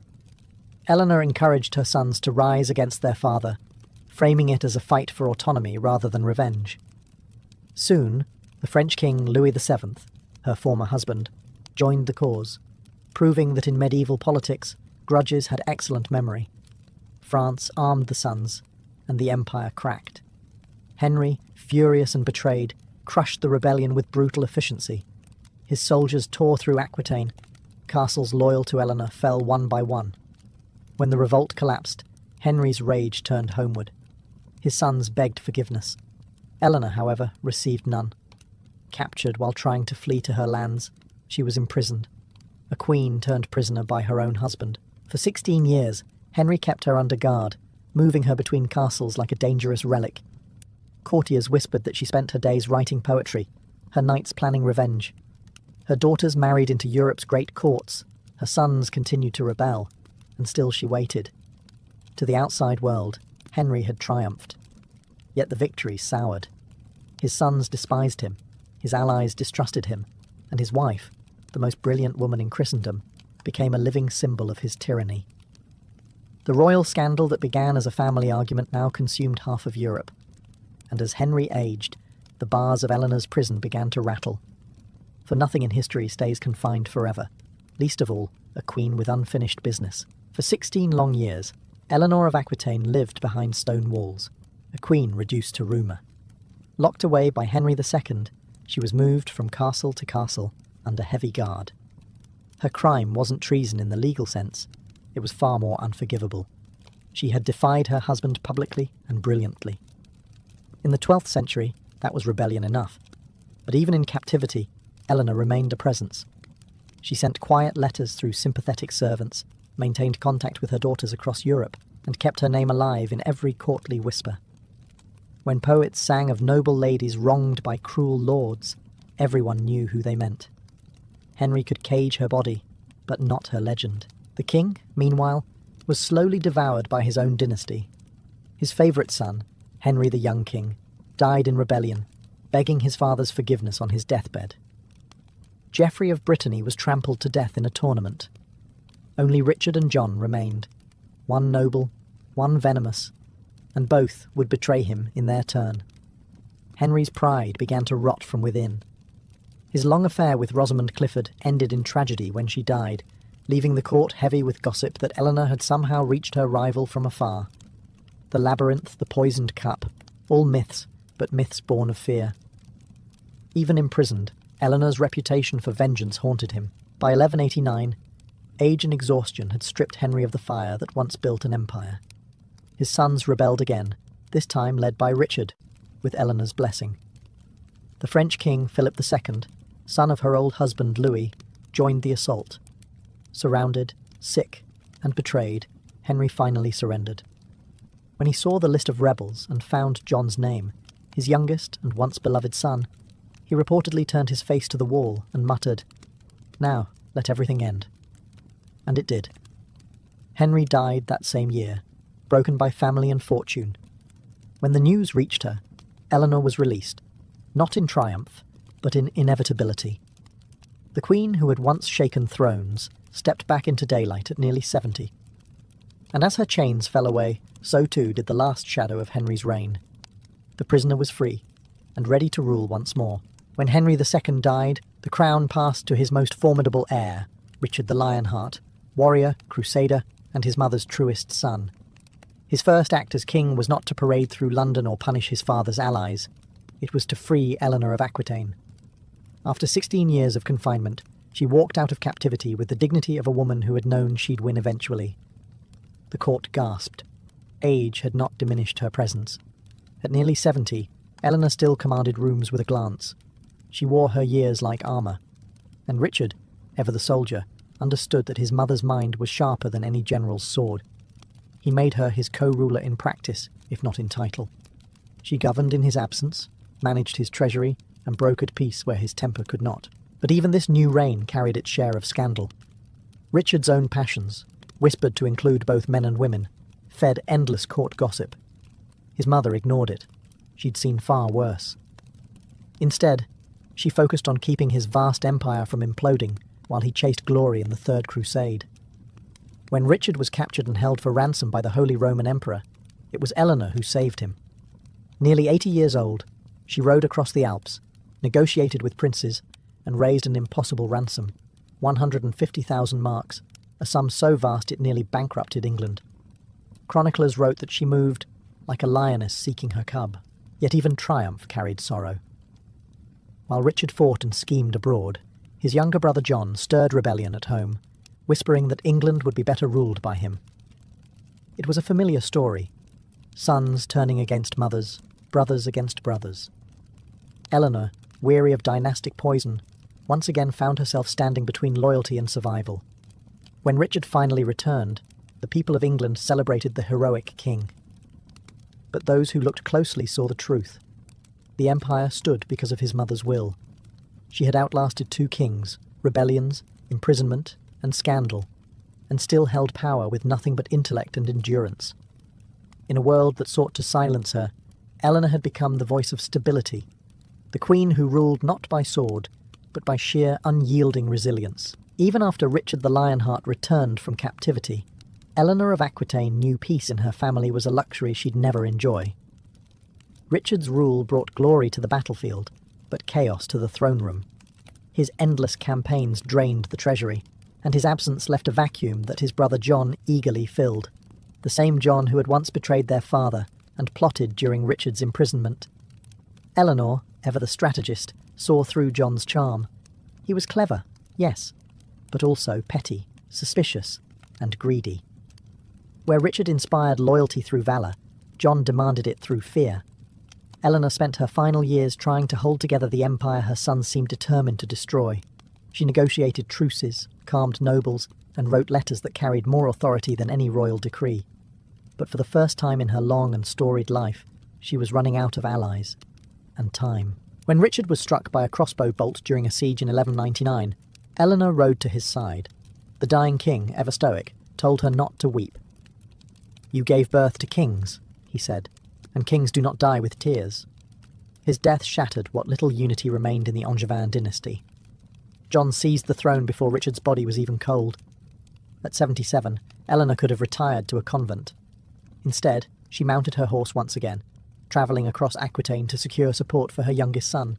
Eleanor encouraged her sons to rise against their father, framing it as a fight for autonomy rather than revenge. Soon, the French king Louis VII, her former husband, joined the cause, proving that in medieval politics, grudges had excellent memory. France armed the sons, and the empire cracked. Henry, furious and betrayed, crushed the rebellion with brutal efficiency. His soldiers tore through Aquitaine. Castles loyal to Eleanor fell one by one. When the revolt collapsed, Henry's rage turned homeward. His sons begged forgiveness. Eleanor, however, received none. Captured while trying to flee to her lands, she was imprisoned. A queen turned prisoner by her own husband. For 16 years, Henry kept her under guard, moving her between castles like a dangerous relic. Courtiers whispered that she spent her days writing poetry, her nights planning revenge. Her daughters married into Europe's great courts, her sons continued to rebel, and still she waited. To the outside world, Henry had triumphed. Yet the victory soured. His sons despised him, his allies distrusted him, and his wife, the most brilliant woman in Christendom, became a living symbol of his tyranny. The royal scandal that began as a family argument now consumed half of Europe, and as Henry aged, the bars of Eleanor's prison began to rattle. For nothing in history stays confined forever, least of all a queen with unfinished business. For 16 long years, Eleanor of Aquitaine lived behind stone walls, a queen reduced to rumour. Locked away by Henry II, she was moved from castle to castle under heavy guard. Her crime wasn't treason in the legal sense, it was far more unforgivable. She had defied her husband publicly and brilliantly. In the 12th century, that was rebellion enough, but even in captivity, Eleanor remained a presence. She sent quiet letters through sympathetic servants, maintained contact with her daughters across Europe, and kept her name alive in every courtly whisper. When poets sang of noble ladies wronged by cruel lords, everyone knew who they meant. Henry could cage her body, but not her legend. The king, meanwhile, was slowly devoured by his own dynasty. His favourite son, Henry the young king, died in rebellion, begging his father's forgiveness on his deathbed. Geoffrey of Brittany was trampled to death in a tournament. Only Richard and John remained, one noble, one venomous, and both would betray him in their turn. Henry's pride began to rot from within. His long affair with Rosamund Clifford ended in tragedy when she died, leaving the court heavy with gossip that Eleanor had somehow reached her rival from afar. The labyrinth, the poisoned cup, all myths, but myths born of fear. Even imprisoned, Eleanor's reputation for vengeance haunted him. By 1189, age and exhaustion had stripped Henry of the fire that once built an empire. His sons rebelled again, this time led by Richard, with Eleanor's blessing. The French king Philip II, son of her old husband Louis, joined the assault. Surrounded, sick, and betrayed, Henry finally surrendered. When he saw the list of rebels and found John's name, his youngest and once beloved son, he reportedly turned his face to the wall and muttered, "Now, let everything end." And it did. Henry died that same year, broken by family and fortune. When the news reached her, Eleanor was released, not in triumph, but in inevitability. The queen who had once shaken thrones stepped back into daylight at nearly 70. And as her chains fell away, so too did the last shadow of Henry's reign. The prisoner was free, and ready to rule once more. When Henry II died, the crown passed to his most formidable heir, Richard the Lionheart, warrior, crusader, and his mother's truest son. His first act as king was not to parade through London or punish his father's allies. It was to free Eleanor of Aquitaine. After 16 years of confinement, she walked out of captivity with the dignity of a woman who had known she'd win eventually. The court gasped. Age had not diminished her presence. At nearly 70, Eleanor still commanded rooms with a glance. She wore her years like armour. And Richard, ever the soldier, understood that his mother's mind was sharper than any general's sword. He made her his co-ruler in practice, if not in title. She governed in his absence, managed his treasury, and brokered peace where his temper could not. But even this new reign carried its share of scandal. Richard's own passions, whispered to include both men and women, fed endless court gossip. His mother ignored it. She'd seen far worse. Instead, she focused on keeping his vast empire from imploding while he chased glory in the Third Crusade. When Richard was captured and held for ransom by the Holy Roman Emperor, it was Eleanor who saved him. Nearly 80 years old, she rode across the Alps, negotiated with princes, and raised an impossible ransom, 150,000 marks, a sum so vast it nearly bankrupted England. Chroniclers wrote that she moved like a lioness seeking her cub, yet even triumph carried sorrow. While Richard fought and schemed abroad, his younger brother John stirred rebellion at home, whispering that England would be better ruled by him. It was a familiar story. Sons turning against mothers, brothers against brothers. Eleanor, weary of dynastic poison, once again found herself standing between loyalty and survival. When Richard finally returned, the people of England celebrated the heroic king. But those who looked closely saw the truth. The empire stood because of his mother's will. She had outlasted 2 kings, rebellions, imprisonment, and scandal, and still held power with nothing but intellect and endurance. In a world that sought to silence her, Eleanor had become the voice of stability, the queen who ruled not by sword, but by sheer unyielding resilience. Even after Richard the Lionheart returned from captivity, Eleanor of Aquitaine knew peace in her family was a luxury she'd never enjoy. Richard's rule brought glory to the battlefield, but chaos to the throne room. His endless campaigns drained the treasury, and his absence left a vacuum that his brother John eagerly filled, the same John who had once betrayed their father and plotted during Richard's imprisonment. Eleanor, ever the strategist, saw through John's charm. He was clever, yes, but also petty, suspicious, and greedy. Where Richard inspired loyalty through valour, John demanded it through fear. Eleanor spent her final years trying to hold together the empire her son seemed determined to destroy. She negotiated truces, calmed nobles, and wrote letters that carried more authority than any royal decree. But for the first time in her long and storied life, she was running out of allies and time. When Richard was struck by a crossbow bolt during a siege in 1199, Eleanor rode to his side. The dying king, ever stoic, told her not to weep. "You gave birth to kings," he said, "and kings do not die with tears." His death shattered what little unity remained in the Angevin dynasty. John seized the throne before Richard's body was even cold. At 77, Eleanor could have retired to a convent. Instead, she mounted her horse once again, travelling across Aquitaine to secure support for her youngest son.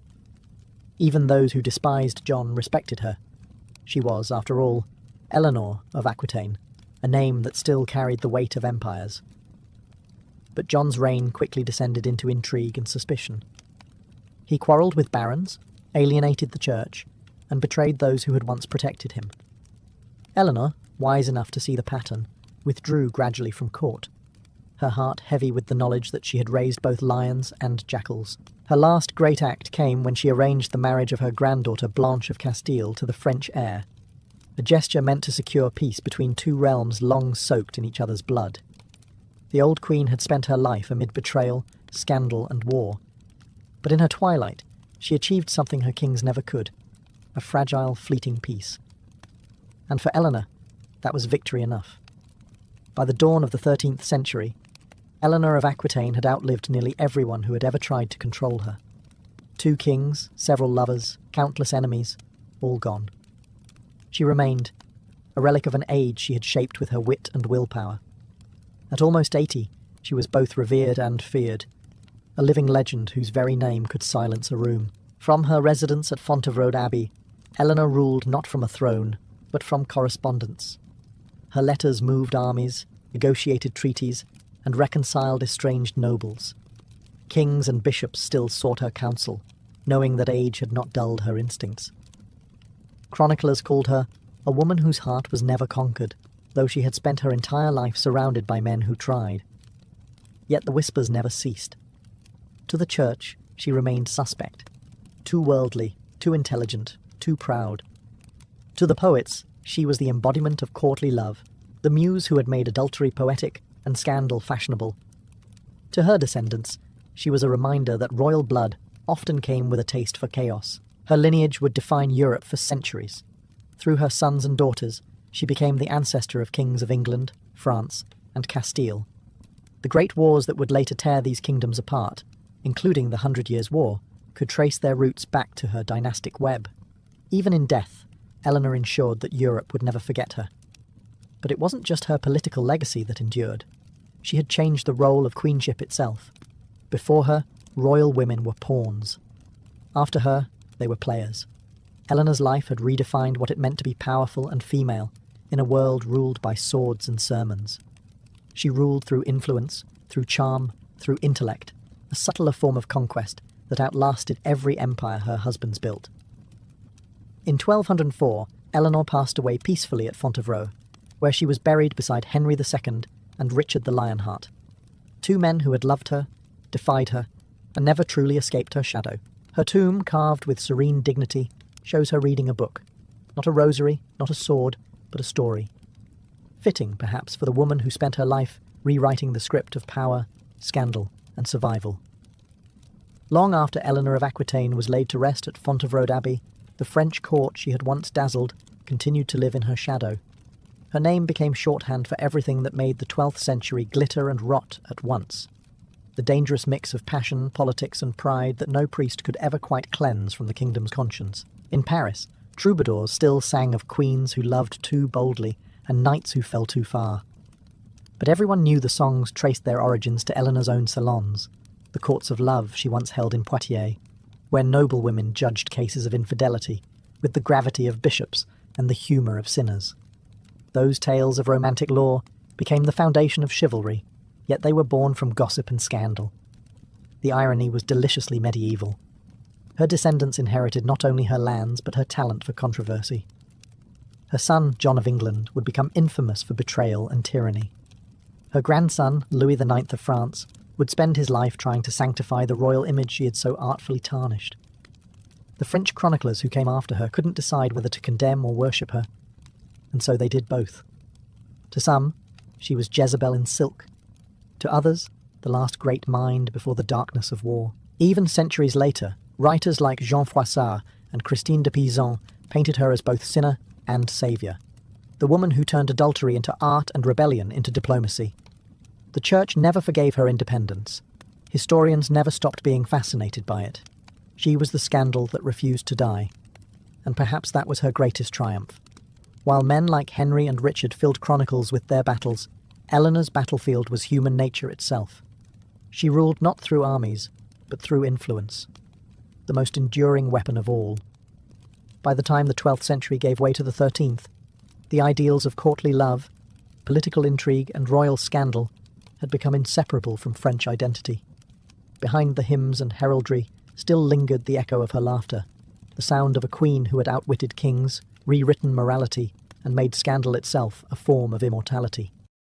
Even those who despised John respected her. She was, after all, Eleanor of Aquitaine, a name that still carried the weight of empires. But John's reign quickly descended into intrigue and suspicion. He quarrelled with barons, alienated the church, and betrayed those who had once protected him. Eleanor, wise enough to see the pattern, withdrew gradually from court, her heart heavy with the knowledge that she had raised both lions and jackals. Her last great act came when she arranged the marriage of her granddaughter Blanche of Castile to the French heir, a gesture meant to secure peace between 2 realms long soaked in each other's blood. The old queen had spent her life amid betrayal, scandal, and war. But in her twilight, she achieved something her kings never could, a fragile, fleeting peace. And for Eleanor, that was victory enough. By the dawn of the 13th century, Eleanor of Aquitaine had outlived nearly everyone who had ever tried to control her. 2 kings, several lovers, countless enemies, all gone. She remained, a relic of an age she had shaped with her wit and willpower. At almost 80, she was both revered and feared, a living legend whose very name could silence a room. From her residence at Fontevraud Abbey, Eleanor ruled not from a throne, but from correspondence. Her letters moved armies, negotiated treaties, and reconciled estranged nobles. Kings and bishops still sought her counsel, knowing that age had not dulled her instincts. Chroniclers called her a woman whose heart was never conquered, though she had spent her entire life surrounded by men who tried. Yet the whispers never ceased. To the church, she remained suspect. Too worldly, too intelligent, too proud. To the poets, she was the embodiment of courtly love, the muse who had made adultery poetic and scandal fashionable. To her descendants, she was a reminder that royal blood often came with a taste for chaos. Her lineage would define Europe for centuries. Through her sons and daughters, she became the ancestor of kings of England, France, and Castile. The great wars that would later tear these kingdoms apart, including the 100 Years' War, could trace their roots back to her dynastic web. Even in death, Eleanor ensured that Europe would never forget her. But it wasn't just her political legacy that endured. She had changed the role of queenship itself. Before her, royal women were pawns. After her, they were players. Eleanor's life had redefined what it meant to be powerful and female in a world ruled by swords and sermons. She ruled through influence, through charm, through intellect, a subtler form of conquest that outlasted every empire her husbands built. In 1204, Eleanor passed away peacefully at Fontevraud, where she was buried beside Henry II and Richard the Lionheart, two men who had loved her, defied her, and never truly escaped her shadow. Her tomb, carved with serene dignity, shows her reading a book. Not a rosary, not a sword, but a story. Fitting, perhaps, for the woman who spent her life rewriting the script of power, scandal, and survival. Long after Eleanor of Aquitaine was laid to rest at Fontevraud Abbey, the French court she had once dazzled continued to live in her shadow. Her name became shorthand for everything that made the 12th century glitter and rot at once. The dangerous mix of passion, politics, and pride that no priest could ever quite cleanse from the kingdom's conscience. In Paris, troubadours still sang of queens who loved too boldly and knights who fell too far. But everyone knew the songs traced their origins to Eleanor's own salons, the courts of love she once held in Poitiers, where noble women judged cases of infidelity with the gravity of bishops and the humour of sinners. Those tales of romantic lore became the foundation of chivalry, yet they were born from gossip and scandal. The irony was deliciously medieval. Her descendants inherited not only her lands but her talent for controversy. Her son, John of England, would become infamous for betrayal and tyranny. Her grandson, Louis IX of France, would spend his life trying to sanctify the royal image she had so artfully tarnished. The French chroniclers who came after her couldn't decide whether to condemn or worship her, and so they did both. To some, she was Jezebel in silk. To others, the last great mind before the darkness of war. Even centuries later, writers like Jean Froissart and Christine de Pizan painted her as both sinner and saviour, the woman who turned adultery into art and rebellion into diplomacy. The Church never forgave her independence. Historians never stopped being fascinated by it. She was the scandal that refused to die, and perhaps that was her greatest triumph. While men like Henry and Richard filled chronicles with their battles, Eleanor's battlefield was human nature itself. She ruled not through armies, but through influence, the most enduring weapon of all. By the time the 12th century gave way to the 13th, the ideals of courtly love, political intrigue, and royal scandal had become inseparable from French identity. Behind the hymns and heraldry still lingered the echo of her laughter, the sound of a queen who had outwitted kings, rewritten morality, and made scandal itself a form of immortality.